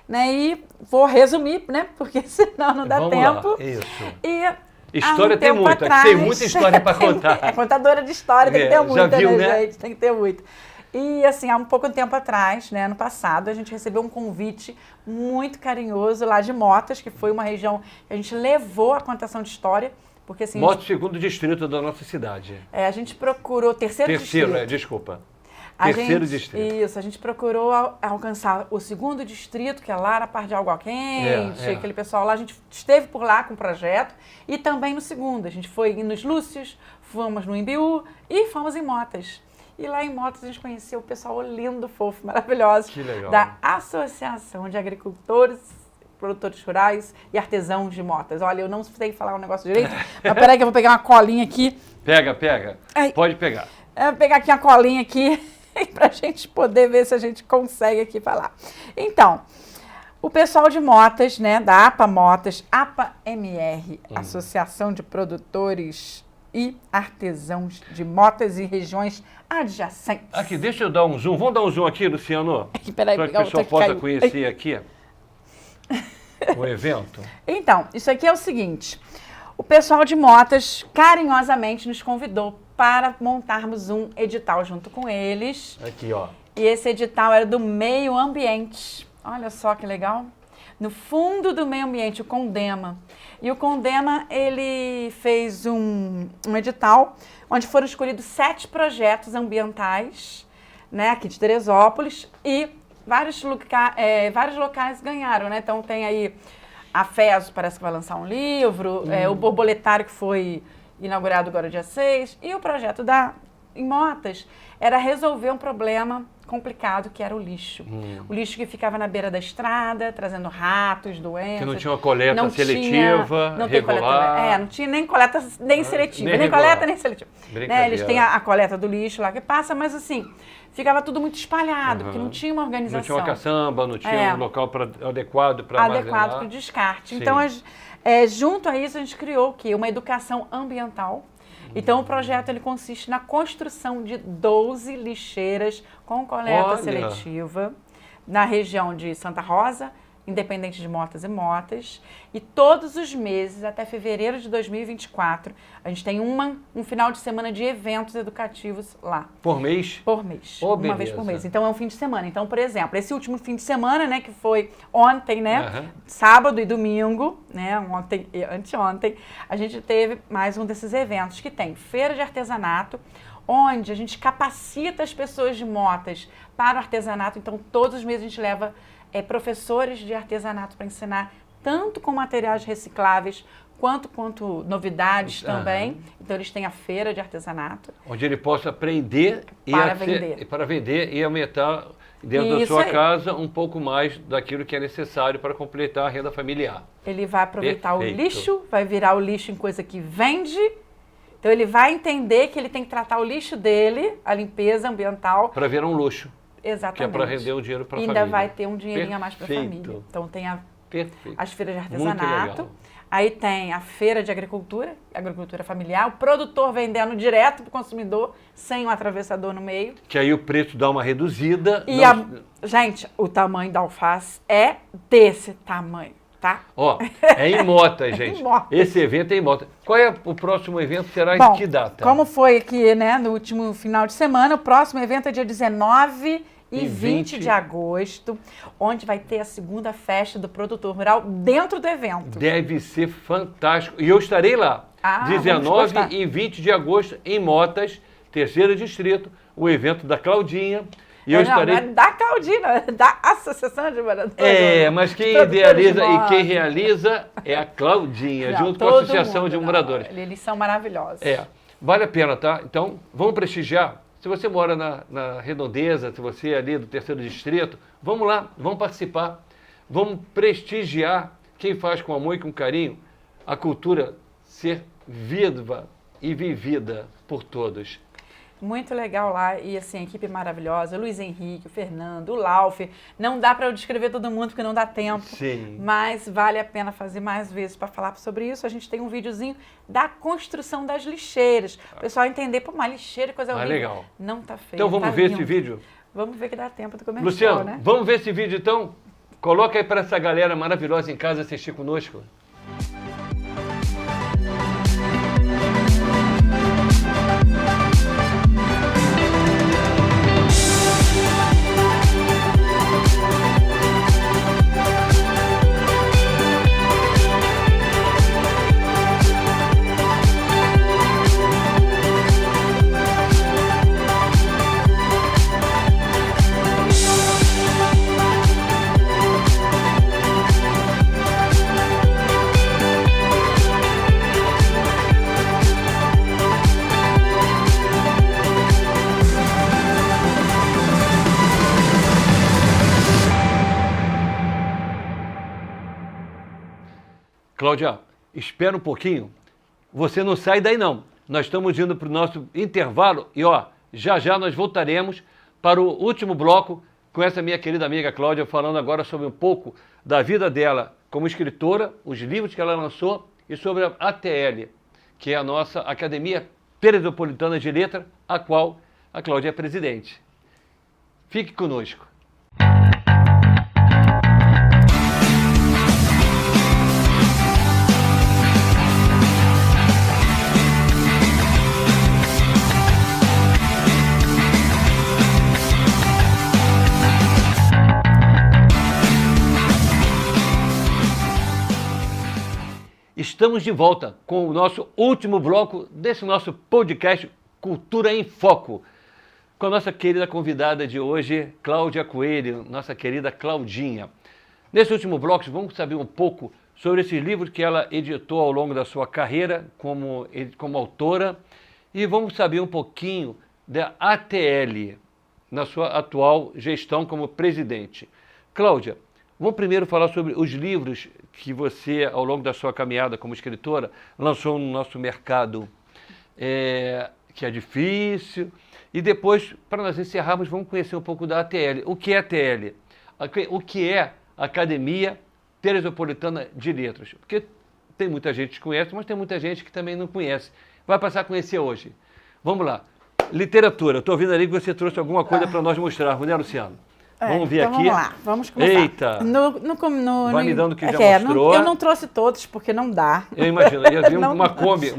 Speaker 2: Né? E vou resumir, né? Porque senão não dá tempo.
Speaker 1: Lá. Isso.
Speaker 2: E
Speaker 1: história tem muita, tem muita história para contar.
Speaker 2: É contadora de história, tem que ter muita,
Speaker 1: viu,
Speaker 2: né, gente? Tem que ter muita. E assim, há um pouco tempo atrás, né, ano passado, a gente recebeu um convite muito carinhoso lá de Motas, que foi uma região que a gente levou a contação de história. Porque, assim,
Speaker 1: Motas, segundo distrito da nossa cidade.
Speaker 2: A gente procurou terceiro distrito.
Speaker 1: Desculpa. Terceiro distrito.
Speaker 2: Isso, a gente procurou alcançar o segundo distrito, que é lá na parte de Água Quente, aquele pessoal lá. A gente esteve por lá com o projeto e também no segundo. A gente foi nos Lúcios, fomos no Imbiú e fomos em Motas. E lá em Motas a gente conheceu o pessoal lindo, fofo, maravilhoso.
Speaker 1: Que legal.
Speaker 2: Da Associação de Agricultores, Produtores Rurais e Artesãos de Motas. Olha, eu não sei falar um negócio direito, mas peraí que eu vou pegar uma colinha aqui.
Speaker 1: Pega. Ai. Pode pegar.
Speaker 2: Eu vou pegar aqui uma colinha aqui pra gente poder ver se a gente consegue aqui falar. Então, o pessoal de Motas, né, da APA Motas, APA-MR, Associação de Produtores e Artesãos de Motas e Regiões Adjacentes.
Speaker 1: Aqui, deixa eu dar um zoom. Vamos dar um zoom aqui, Luciano?
Speaker 2: Peraí,
Speaker 1: para que o pessoal possa conhecer aqui o evento.
Speaker 2: Então, isso aqui é o seguinte. O pessoal de Motas carinhosamente nos convidou para montarmos um edital junto com eles.
Speaker 1: Aqui, ó.
Speaker 2: E esse edital era do meio ambiente. Olha só que legal. No fundo do meio ambiente, o Condema. E o Condema, ele fez um edital onde foram escolhidos 7 projetos ambientais, né, aqui de Teresópolis, e vários locais ganharam, né? Então tem aí a FESO, parece que vai lançar um livro, o Borboletário, que foi inaugurado agora dia 6, e o projeto em Motas era resolver um problema complicado, que era o lixo. O lixo que ficava na beira da estrada, trazendo ratos, doenças.
Speaker 1: Que não tinha uma coleta seletiva, regular.
Speaker 2: Não tinha nem coleta nem seletiva. Nem coleta, nem seletiva. Né? Eles têm a coleta do lixo lá que passa, mas assim, ficava tudo muito espalhado, porque não tinha uma organização.
Speaker 1: Não tinha uma caçamba, não tinha um local adequado para armazenar.
Speaker 2: Adequado para o descarte. Sim. Então, junto a isso, a gente criou o quê? Uma educação ambiental. Então, o projeto ele consiste na construção de 12 lixeiras com coleta seletiva na região de Santa Rosa, independente de motas e motas. E todos os meses, até fevereiro de 2024, a gente tem um final de semana de eventos educativos lá.
Speaker 1: Por mês?
Speaker 2: Por mês.
Speaker 1: Oh,
Speaker 2: uma vez por mês. Então é um fim de semana. Então, por exemplo, esse último fim de semana, né, que foi ontem, né, sábado e domingo, né, ontem e anteontem, a gente teve mais um desses eventos que tem feira de artesanato, onde a gente capacita as pessoas de motas para o artesanato. Então, todos os meses a gente leva professores de artesanato para ensinar, tanto com materiais recicláveis, quanto novidades também. Então, eles têm a feira de artesanato.
Speaker 1: Onde ele possa aprender para vender e aumentar dentro da sua casa um pouco mais daquilo que é necessário para completar a renda familiar.
Speaker 2: Ele vai aproveitar o lixo, vai virar o lixo em coisa que vende. Então, ele vai entender que ele tem que tratar o lixo dele, a limpeza ambiental.
Speaker 1: Para virar um luxo.
Speaker 2: Exatamente.
Speaker 1: Que é para render o dinheiro para a
Speaker 2: família.
Speaker 1: família.
Speaker 2: Ainda vai ter um dinheirinho a mais para a família. Então, tem as feiras de artesanato. Aí tem a feira de agricultura familiar. O produtor vendendo direto para o consumidor, sem um atravessador no meio.
Speaker 1: Que aí o preço dá uma reduzida.
Speaker 2: E gente, o tamanho da alface é desse tamanho. Tá?
Speaker 1: Ó, é em Motas, gente. Esse evento é em Motas. Qual é o próximo evento? Será em que data?
Speaker 2: Como foi aqui, né, no último final de semana, o próximo evento é dia 19 e 20 de agosto, onde vai ter a segunda festa do produtor rural dentro do evento.
Speaker 1: Deve ser fantástico. E eu estarei lá. 19 e 20 de agosto, em Motas, 3º Distrito, o evento da Claudinha. E eu estarei...
Speaker 2: Não é da Claudina, é da Associação de Moradores.
Speaker 1: Mas quem idealiza e quem realiza é a Claudinha, junto com a Associação de Moradores.
Speaker 2: Eles são maravilhosos.
Speaker 1: Vale a pena, tá? Então, vamos prestigiar. Se você mora na Redondeza, se você é ali do 3º Distrito, vamos lá, vamos participar. Vamos prestigiar quem faz com amor e com carinho a cultura ser viva e vivida por todos.
Speaker 2: Muito legal lá, e assim, a equipe maravilhosa, o Luiz Henrique, o Fernando, o Lauf. Não dá para eu descrever todo mundo porque não dá tempo.
Speaker 1: Sim.
Speaker 2: Mas vale a pena fazer mais vezes para falar sobre isso. A gente tem um videozinho da construção das lixeiras. O pessoal entender, uma lixeira, coisa horrível.
Speaker 1: Legal.
Speaker 2: Não tá feio.
Speaker 1: Então vamos ver esse vídeo?
Speaker 2: Vamos ver que dá tempo do comercial,
Speaker 1: Luciano,
Speaker 2: né?
Speaker 1: Vamos ver esse vídeo então? Coloca aí para essa galera maravilhosa em casa assistir conosco. Cláudia, espera um pouquinho. Você não sai daí não. Nós estamos indo para o nosso intervalo e já nós voltaremos para o último bloco com essa minha querida amiga Cláudia, falando agora sobre um pouco da vida dela como escritora, os livros que ela lançou e sobre a ATL, que é a nossa Academia Teresopolitana de Letras, a qual a Cláudia é presidente. Fique conosco. Estamos de volta com o nosso último bloco desse nosso podcast Cultura em Foco, com a nossa querida convidada de hoje, Cláudia Coelho, nossa querida Claudinha. Nesse último bloco, vamos saber um pouco sobre esses livros que ela editou ao longo da sua carreira como autora e vamos saber um pouquinho da ATL, na sua atual gestão como presidente. Cláudia, vamos primeiro falar sobre os livros que você, ao longo da sua caminhada como escritora, lançou no nosso mercado, que é difícil. E depois, para nós encerrarmos, vamos conhecer um pouco da ATL. O que é ATL? O que é a Academia Teresopolitana de Letras? Porque tem muita gente que conhece, mas tem muita gente que também não conhece. Vai passar a conhecer hoje. Vamos lá. Literatura. Estou ouvindo ali que você trouxe alguma coisa para nós mostrarmos, né, Luciano? Vamos ver
Speaker 2: então
Speaker 1: aqui.
Speaker 2: Vamos lá, vamos começar.
Speaker 1: Eita!
Speaker 2: Vai
Speaker 1: me dando o que já mostrou.
Speaker 2: Eu não trouxe todos, porque não dá.
Speaker 1: Eu imagino, ia vir uma Kombi.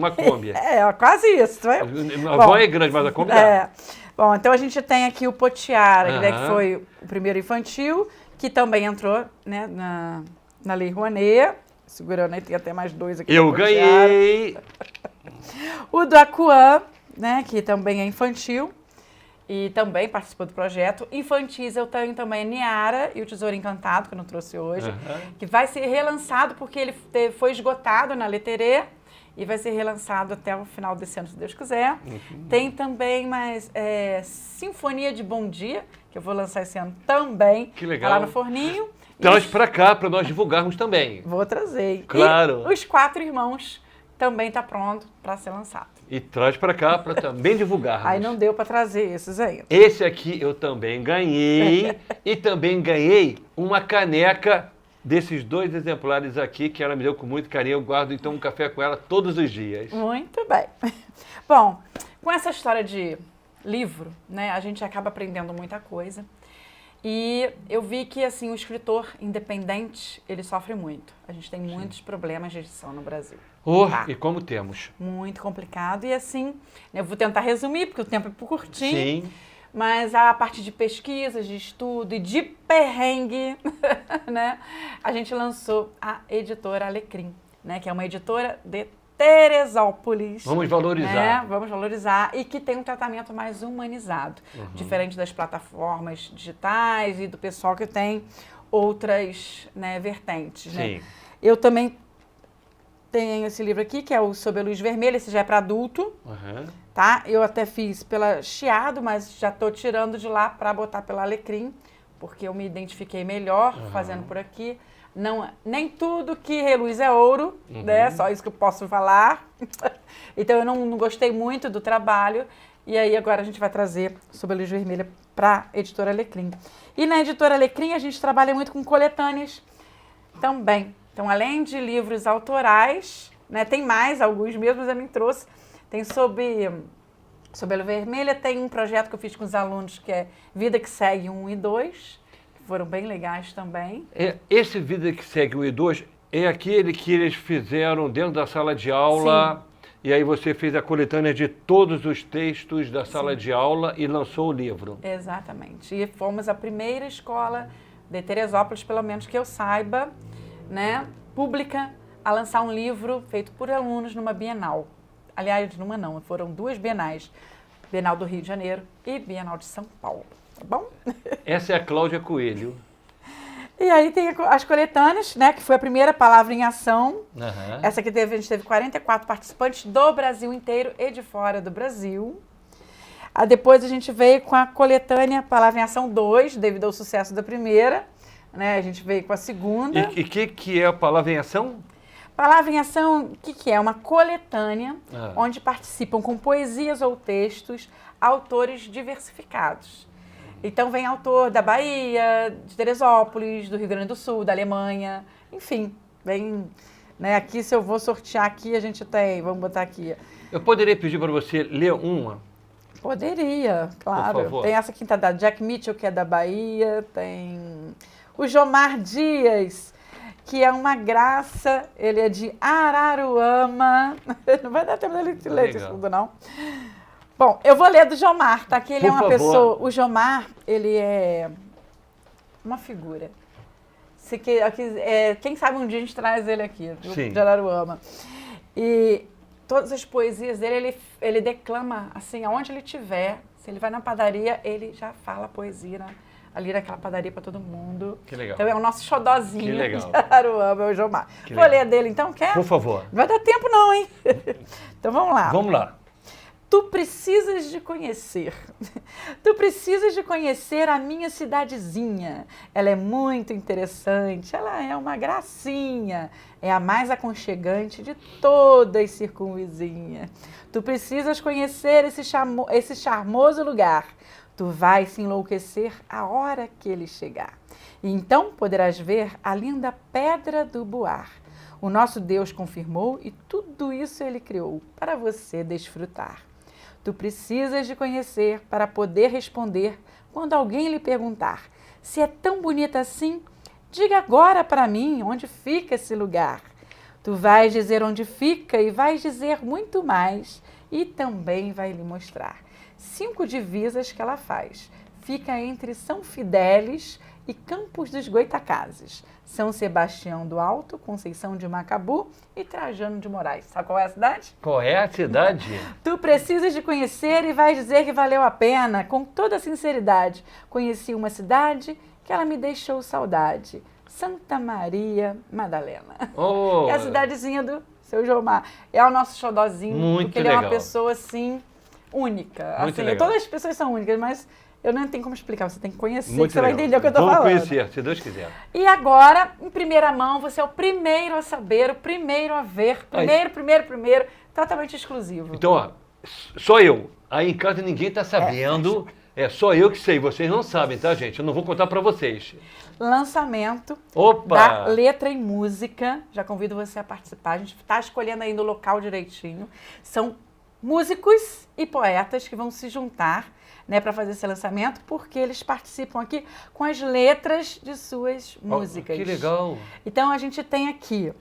Speaker 2: Quase isso.
Speaker 1: A avó é grande, mas a Kombi dá.
Speaker 2: Bom, então a gente tem aqui o Potiara, né, que foi o primeiro infantil, que também entrou, né, na Lei Rouanet. Segurando aí, tem até mais 2 aqui.
Speaker 1: Eu ganhei!
Speaker 2: O do Acuã, né, que também é infantil e também participou do projeto. Infantis eu tenho também a Niara e o Tesouro Encantado, que eu não trouxe hoje, que vai ser relançado porque ele foi esgotado na Letterê e vai ser relançado até o final desse ano, se Deus quiser. Tem também mais Sinfonia de Bom Dia, que eu vou lançar esse ano também.
Speaker 1: Que legal.
Speaker 2: Lá no forninho.
Speaker 1: Traz pra cá, pra nós divulgarmos também.
Speaker 2: Vou trazer.
Speaker 1: Claro.
Speaker 2: E Os Quatro Irmãos também está pronto para ser lançado.
Speaker 1: E traz pra cá pra também divulgarmos.
Speaker 2: Aí não deu para trazer esses ainda.
Speaker 1: Esse aqui eu também ganhei. E também ganhei uma caneca desses 2 exemplares aqui, que ela me deu com muito carinho. Eu guardo então um café com ela todos os dias.
Speaker 2: Muito bem. Bom, com essa história de livro, né, a gente acaba aprendendo muita coisa. E eu vi que, assim, o escritor independente, ele sofre muito. A gente tem muitos problemas de edição no Brasil.
Speaker 1: E como temos?
Speaker 2: Muito complicado. E, assim, eu vou tentar resumir, porque o tempo é curtinho.
Speaker 1: Sim.
Speaker 2: Mas a parte de pesquisas, de estudo e de perrengue, né? A gente lançou a editora Alecrim, né? Que é uma editora de Teresópolis.
Speaker 1: Vamos valorizar.
Speaker 2: Né? Vamos valorizar e que tem um tratamento mais humanizado, diferente das plataformas digitais e do pessoal que tem outras, né, vertentes.
Speaker 1: Sim.
Speaker 2: Né? Eu também tenho esse livro aqui, que é o Sob a Luz Vermelha, esse já é para adulto, tá? Eu até fiz pela Chiado, mas já estou tirando de lá para botar pela Alecrim, porque eu me identifiquei melhor fazendo por aqui. Não, nem tudo que reluz é ouro, né? Só isso que eu posso falar. Então eu não gostei muito do trabalho. E aí agora a gente vai trazer Sob a Luz Vermelha para a editora Alecrim. E na editora Alecrim a gente trabalha muito com coletâneas também. Então, além de livros autorais, né, tem mais alguns mesmo, eu nem trouxe. Tem Sob a Luz Vermelha, tem um projeto que eu fiz com os alunos que é Vida que Segue 1 e 2. Foram bem legais também.
Speaker 1: Esse Vida que Segue 1 e 2 é aquele que eles fizeram dentro da sala de aula. Sim. E aí você fez a coletânea de todos os textos da sala de aula e lançou o livro.
Speaker 2: Exatamente. E fomos a primeira escola de Teresópolis, pelo menos que eu saiba, né, pública, a lançar um livro feito por alunos numa Bienal. Aliás, numa não, foram 2 bienais. Bienal do Rio de Janeiro e Bienal de São Paulo. Tá bom?
Speaker 1: Essa é a Cláudia Coelho.
Speaker 2: E aí tem as coletâneas, né, que foi a primeira Palavra em Ação. Essa aqui a gente teve 44 participantes do Brasil inteiro e de fora do Brasil. Depois a gente veio com a coletânea Palavra em Ação 2, devido ao sucesso da primeira. Né, a gente veio com a segunda.
Speaker 1: E o que é a Palavra em Ação?
Speaker 2: Palavra em Ação, o que é? Uma coletânea onde participam com poesias ou textos autores diversificados. Então vem autor da Bahia, de Teresópolis, do Rio Grande do Sul, da Alemanha, enfim, vem, né, aqui se eu vou sortear aqui, a gente tem, vamos botar aqui.
Speaker 1: Eu poderia pedir para você ler uma?
Speaker 2: Poderia, claro.
Speaker 1: Por favor.
Speaker 2: Tem essa aqui da Jack Mitchell, que é da Bahia, tem o Jomar Dias, que é uma graça, ele é de Araruama, não vai dar tempo dele ler isso tudo, não. Bom, eu vou ler do Jomar, tá? Que ele é uma pessoa... O Jomar, ele é uma figura. Quem sabe um dia a gente traz ele aqui, de Araruama. E todas as poesias dele, ele declama, assim, aonde ele estiver. Se ele vai na padaria, ele já fala poesia ali naquela padaria para todo mundo.
Speaker 1: Que legal.
Speaker 2: Então é o nosso xodózinho.
Speaker 1: Que legal.
Speaker 2: De Araruama, é o Jomar. Vou ler dele então, quer?
Speaker 1: Por favor.
Speaker 2: Não vai dar tempo não, hein? Então vamos lá.
Speaker 1: Vamos lá.
Speaker 2: Tu precisas de conhecer. Tu precisas de conhecer a minha cidadezinha. Ela é muito interessante, ela é uma gracinha. É a mais aconchegante de todas as circunvizinhas. Tu precisas conhecer esse charmoso lugar. Tu vais se enlouquecer a hora que ele chegar. E então poderás ver a linda Pedra do Buar. O nosso Deus confirmou e tudo isso ele criou para você desfrutar. Tu precisas de conhecer para poder responder quando alguém lhe perguntar Se é tão bonita assim, diga agora para mim onde fica esse lugar. Tu vais dizer onde fica e vais dizer muito mais, e também vai lhe mostrar 5 divisas que ela faz. Fica entre São Fidélis e Campos dos Goitacazes, São Sebastião do Alto, Conceição de Macabu e Trajano de Moraes. Sabe qual é a cidade?
Speaker 1: Qual é a cidade?
Speaker 2: Tu precisas de conhecer e vais dizer que valeu a pena, com toda sinceridade. Conheci uma cidade que ela me deixou saudade. Santa Maria Madalena.
Speaker 1: Oh.
Speaker 2: É a cidadezinha do seu Jomar. É o nosso xodózinho,
Speaker 1: Muito
Speaker 2: porque ele
Speaker 1: legal.
Speaker 2: é uma pessoa, assim, única.
Speaker 1: Muito
Speaker 2: Assim,
Speaker 1: legal.
Speaker 2: todas as pessoas são únicas, mas eu não tenho como explicar. Você tem que conhecer,
Speaker 1: Muito
Speaker 2: que você vai
Speaker 1: legal.
Speaker 2: entender o que eu tô
Speaker 1: Vamos
Speaker 2: falando.
Speaker 1: conhecer, se Deus quiser.
Speaker 2: E agora, em primeira mão, você é o primeiro a saber, o primeiro a ver. Primeiro, totalmente exclusivo.
Speaker 1: Então, ó, só eu. Aí em casa ninguém tá sabendo. É só eu que sei, vocês não sabem, tá, gente? Eu não vou contar para vocês.
Speaker 2: Lançamento
Speaker 1: Opa!
Speaker 2: da Letra e Música. Já convido você a participar. A gente está escolhendo aí no local direitinho. São músicos e poetas que vão se juntar, né, para fazer esse lançamento, porque eles participam aqui com as letras de suas músicas.
Speaker 1: Que legal!
Speaker 2: Então a gente tem aqui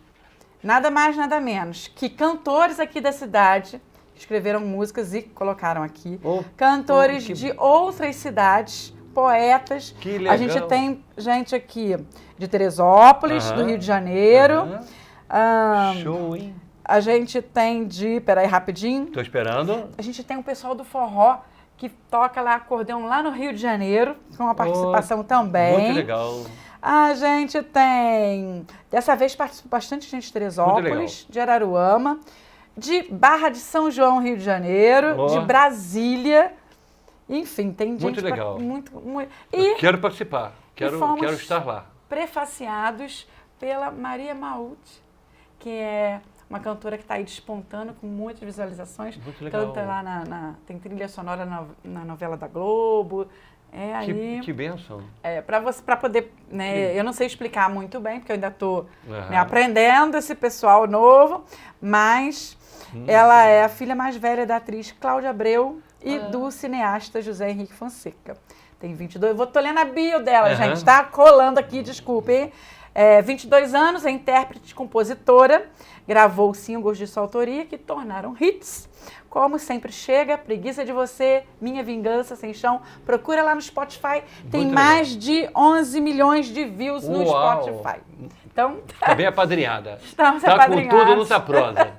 Speaker 2: nada mais, nada menos que cantores aqui da cidade escreveram músicas e colocaram aqui. Cantores de outras cidades, poetas.
Speaker 1: Que legal.
Speaker 2: A gente tem gente aqui de Teresópolis, do Rio de Janeiro.
Speaker 1: Show, hein?
Speaker 2: A gente tem de... Peraí, rapidinho.
Speaker 1: Tô esperando.
Speaker 2: A gente tem um pessoal do forró que toca lá acordeão lá no Rio de Janeiro, com uma participação também.
Speaker 1: Muito legal.
Speaker 2: A gente tem... Dessa vez participou bastante gente de Teresópolis, de Araruama, de Barra de São João, Rio de Janeiro, de Brasília. Enfim, tem gente...
Speaker 1: Muito legal.
Speaker 2: Muito.
Speaker 1: Eu quero participar. Quero
Speaker 2: fomos
Speaker 1: estar lá.
Speaker 2: Prefaciados pela Maria Maúd, que é uma cantora que está aí despontando com muitas visualizações.
Speaker 1: Muito legal.
Speaker 2: Canta lá tem trilha sonora na novela da Globo.
Speaker 1: Que bênção.
Speaker 2: Para poder, né, eu não sei explicar muito bem, porque eu ainda estou aprendendo esse pessoal novo, mas ela é a filha mais velha da atriz Cláudia Abreu e do cineasta José Henrique Fonseca. Tem 22, tô lendo a bio dela, gente, tá colando aqui, desculpe, hein? 22 anos, é intérprete e compositora, gravou singles de sua autoria que tornaram hits, como Sempre Chega, Preguiça de Você, Minha Vingança, Sem Chão. Procura lá no Spotify, tem mais de 11 milhões de views no Spotify. Então,
Speaker 1: tá bem apadrinhada.
Speaker 2: Estamos
Speaker 1: tá
Speaker 2: apadrinhados.
Speaker 1: com tudo, não tá prosa.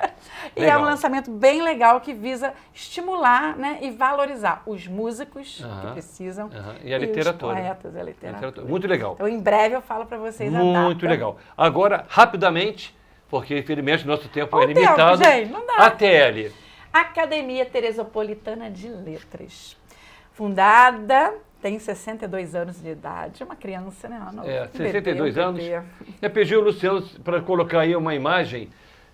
Speaker 2: E é um lançamento bem legal que visa estimular, né, e valorizar os músicos que precisam
Speaker 1: e a literatura.
Speaker 2: Os poetas e a literatura.
Speaker 1: Muito legal.
Speaker 2: Então, em breve eu falo para vocês a data.
Speaker 1: Muito legal. Agora, rapidamente, porque infelizmente nosso tempo é limitado.
Speaker 2: Gente, não dá.
Speaker 1: ATL.
Speaker 2: Academia Teresopolitana de Letras. Fundada, tem 62 anos de idade, é uma criança, né?
Speaker 1: 62 anos. Eu pedi ao Luciano para colocar aí uma imagem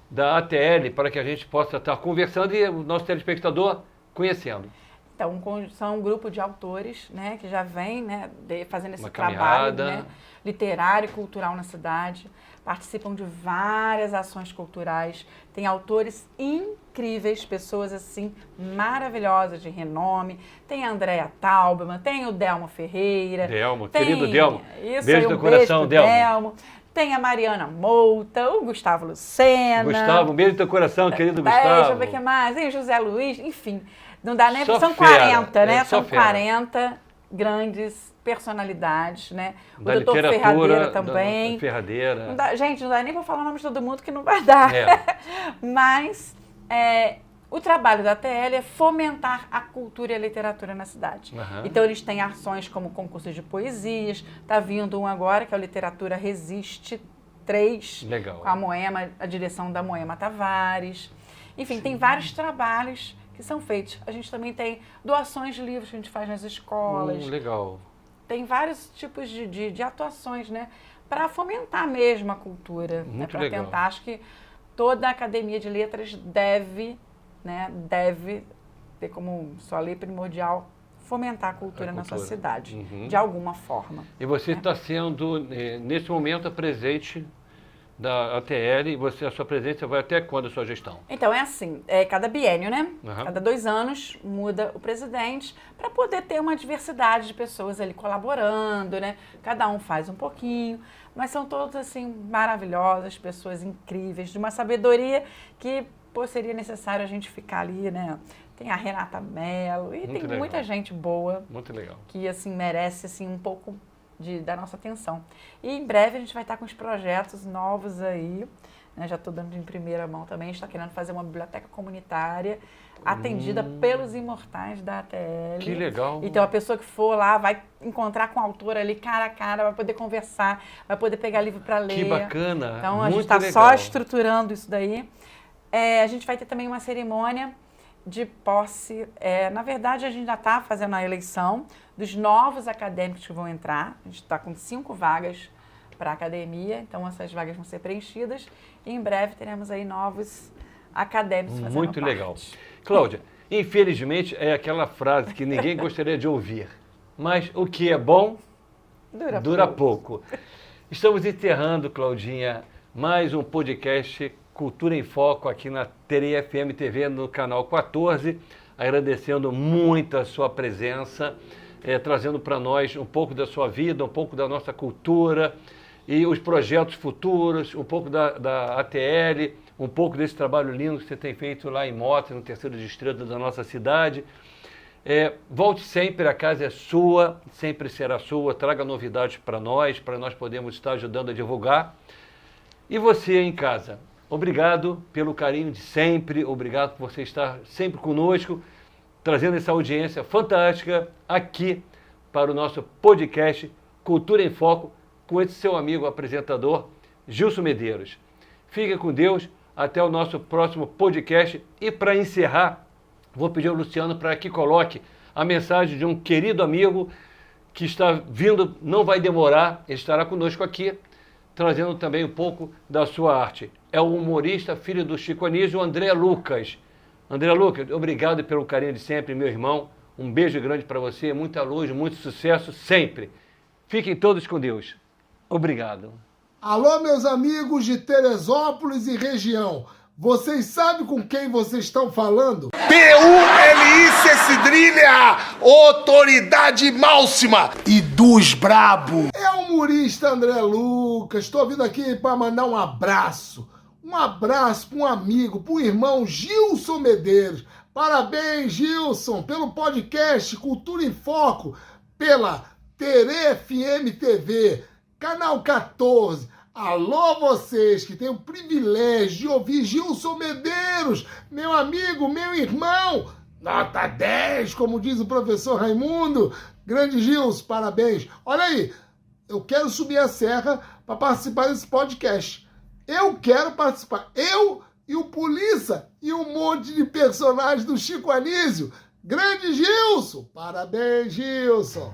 Speaker 1: da ATL para que a gente possa estar conversando e o nosso telespectador conhecendo.
Speaker 2: Então, são um grupo de autores, né, que já vem, né, fazendo esse
Speaker 1: uma
Speaker 2: trabalho,
Speaker 1: caminhada,
Speaker 2: né, literário e cultural na cidade. Participam de várias ações culturais. Tem autores incríveis, pessoas assim maravilhosas de renome. Tem a Andréa Taubman, tem o Delmo Ferreira.
Speaker 1: Querido Delmo.
Speaker 2: Isso,
Speaker 1: beijo do coração, Delmo.
Speaker 2: Tem a Mariana Mouta, o Gustavo Lucena.
Speaker 1: Gustavo, um beijo do teu coração, querido Gustavo.
Speaker 2: Deixa eu ver o que mais. Tem o José Luiz, enfim. Não dá nem...
Speaker 1: Só
Speaker 2: são
Speaker 1: fera,
Speaker 2: 40, né? São
Speaker 1: fera.
Speaker 2: 40 grandes personalidades, né? O
Speaker 1: da
Speaker 2: doutor Ferradeira também.
Speaker 1: Ferradeira.
Speaker 2: Gente, não dá nem para falar o nome de todo mundo que não vai dar. Mas o trabalho da TL é fomentar a cultura e a literatura na cidade. Então eles têm ações como concursos de poesias, tá vindo um agora que é o Literatura Resiste 3,
Speaker 1: legal.
Speaker 2: Com a Moema, a direção da Moema Tavares. Enfim, tem vários trabalhos que são feitos. A gente também tem doações de livros que a gente faz nas escolas.
Speaker 1: Legal.
Speaker 2: Tem vários tipos de atuações, né? Para fomentar mesmo a cultura. Né? Para tentar, acho que toda a Academia de Letras deve ter como sua lei primordial fomentar a cultura na sua cidade, de alguma forma.
Speaker 1: E você está sendo, nesse momento, presente da ATL, a sua presença vai até quando a sua gestão?
Speaker 2: Então, é assim, cada biênio, né?
Speaker 1: Uhum.
Speaker 2: Cada 2 anos muda o presidente para poder ter uma diversidade de pessoas ali colaborando, né? Cada um faz um pouquinho, mas são todos, assim, maravilhosas, pessoas incríveis, de uma sabedoria que, pô, seria necessário a gente ficar ali, né? Tem a Renata Mello e tem
Speaker 1: legal.
Speaker 2: muita gente boa.
Speaker 1: Muito legal.
Speaker 2: Que, assim, merece, assim, um pouco da nossa atenção. E em breve a gente vai estar com os projetos novos aí, né? Já estou dando em primeira mão também. A gente está querendo fazer uma biblioteca comunitária atendida pelos imortais da ATL.
Speaker 1: Que legal.
Speaker 2: Então a pessoa que for lá vai encontrar com o autor ali cara a cara, vai poder conversar, vai poder pegar livro para ler.
Speaker 1: Que bacana.
Speaker 2: Então a
Speaker 1: muito
Speaker 2: gente está
Speaker 1: legal.
Speaker 2: só estruturando isso daí. A gente vai ter também uma cerimônia de posse. Na verdade, a gente já está fazendo a eleição dos novos acadêmicos que vão entrar. A gente está com 5 vagas para a academia, então essas vagas vão ser preenchidas e em breve teremos aí novos acadêmicos fazendo
Speaker 1: Muito
Speaker 2: parte.
Speaker 1: legal. Cláudia, infelizmente é aquela frase que ninguém gostaria de ouvir, mas o que é bom dura pouco. Estamos encerrando, Claudinha, mais um podcast Cultura em Foco aqui na Tereia FM TV no canal 14, agradecendo muito a sua presença, trazendo para nós um pouco da sua vida, um pouco da nossa cultura e os projetos futuros, um pouco da ATL, um pouco desse trabalho lindo que você tem feito lá em Mota, no 3º distrito da nossa cidade. Volte sempre, a casa é sua, sempre será sua, traga novidades para nós podermos estar ajudando a divulgar. E você em casa? Obrigado pelo carinho de sempre, obrigado por você estar sempre conosco, trazendo essa audiência fantástica aqui para o nosso podcast Cultura em Foco, com esse seu amigo apresentador, Gilson Medeiros. Fique com Deus, até o nosso próximo podcast. E para encerrar, vou pedir ao Luciano para que coloque a mensagem de um querido amigo que está vindo, não vai demorar, ele estará conosco aqui, trazendo também um pouco da sua arte. É o humorista, filho do Chico Anísio, André Lucas. André Lucas, obrigado pelo carinho de sempre, meu irmão. Um beijo grande para você, muita luz, muito sucesso sempre. Fiquem todos com Deus. Obrigado.
Speaker 13: Alô, meus amigos de Teresópolis e região. Vocês sabem com quem vocês estão falando?
Speaker 14: PULIC Cidrilha, autoridade máxima e dos brabo.
Speaker 13: É o humorista André Lucas. Estou vindo aqui para mandar um abraço. Um abraço para um amigo, para o irmão Gilson Medeiros. Parabéns, Gilson, pelo podcast Cultura em Foco, pela Tereia FM TV, canal 14. Alô, vocês que têm o privilégio de ouvir Gilson Medeiros, meu amigo, meu irmão. Nota 10, como diz o professor Raimundo. Grande Gilson, parabéns. Olha aí, eu quero subir a serra para participar desse podcast. Eu quero participar. Eu e o Polícia e um monte de personagens do Chico Anísio. Grande Gilson! Parabéns, Gilson!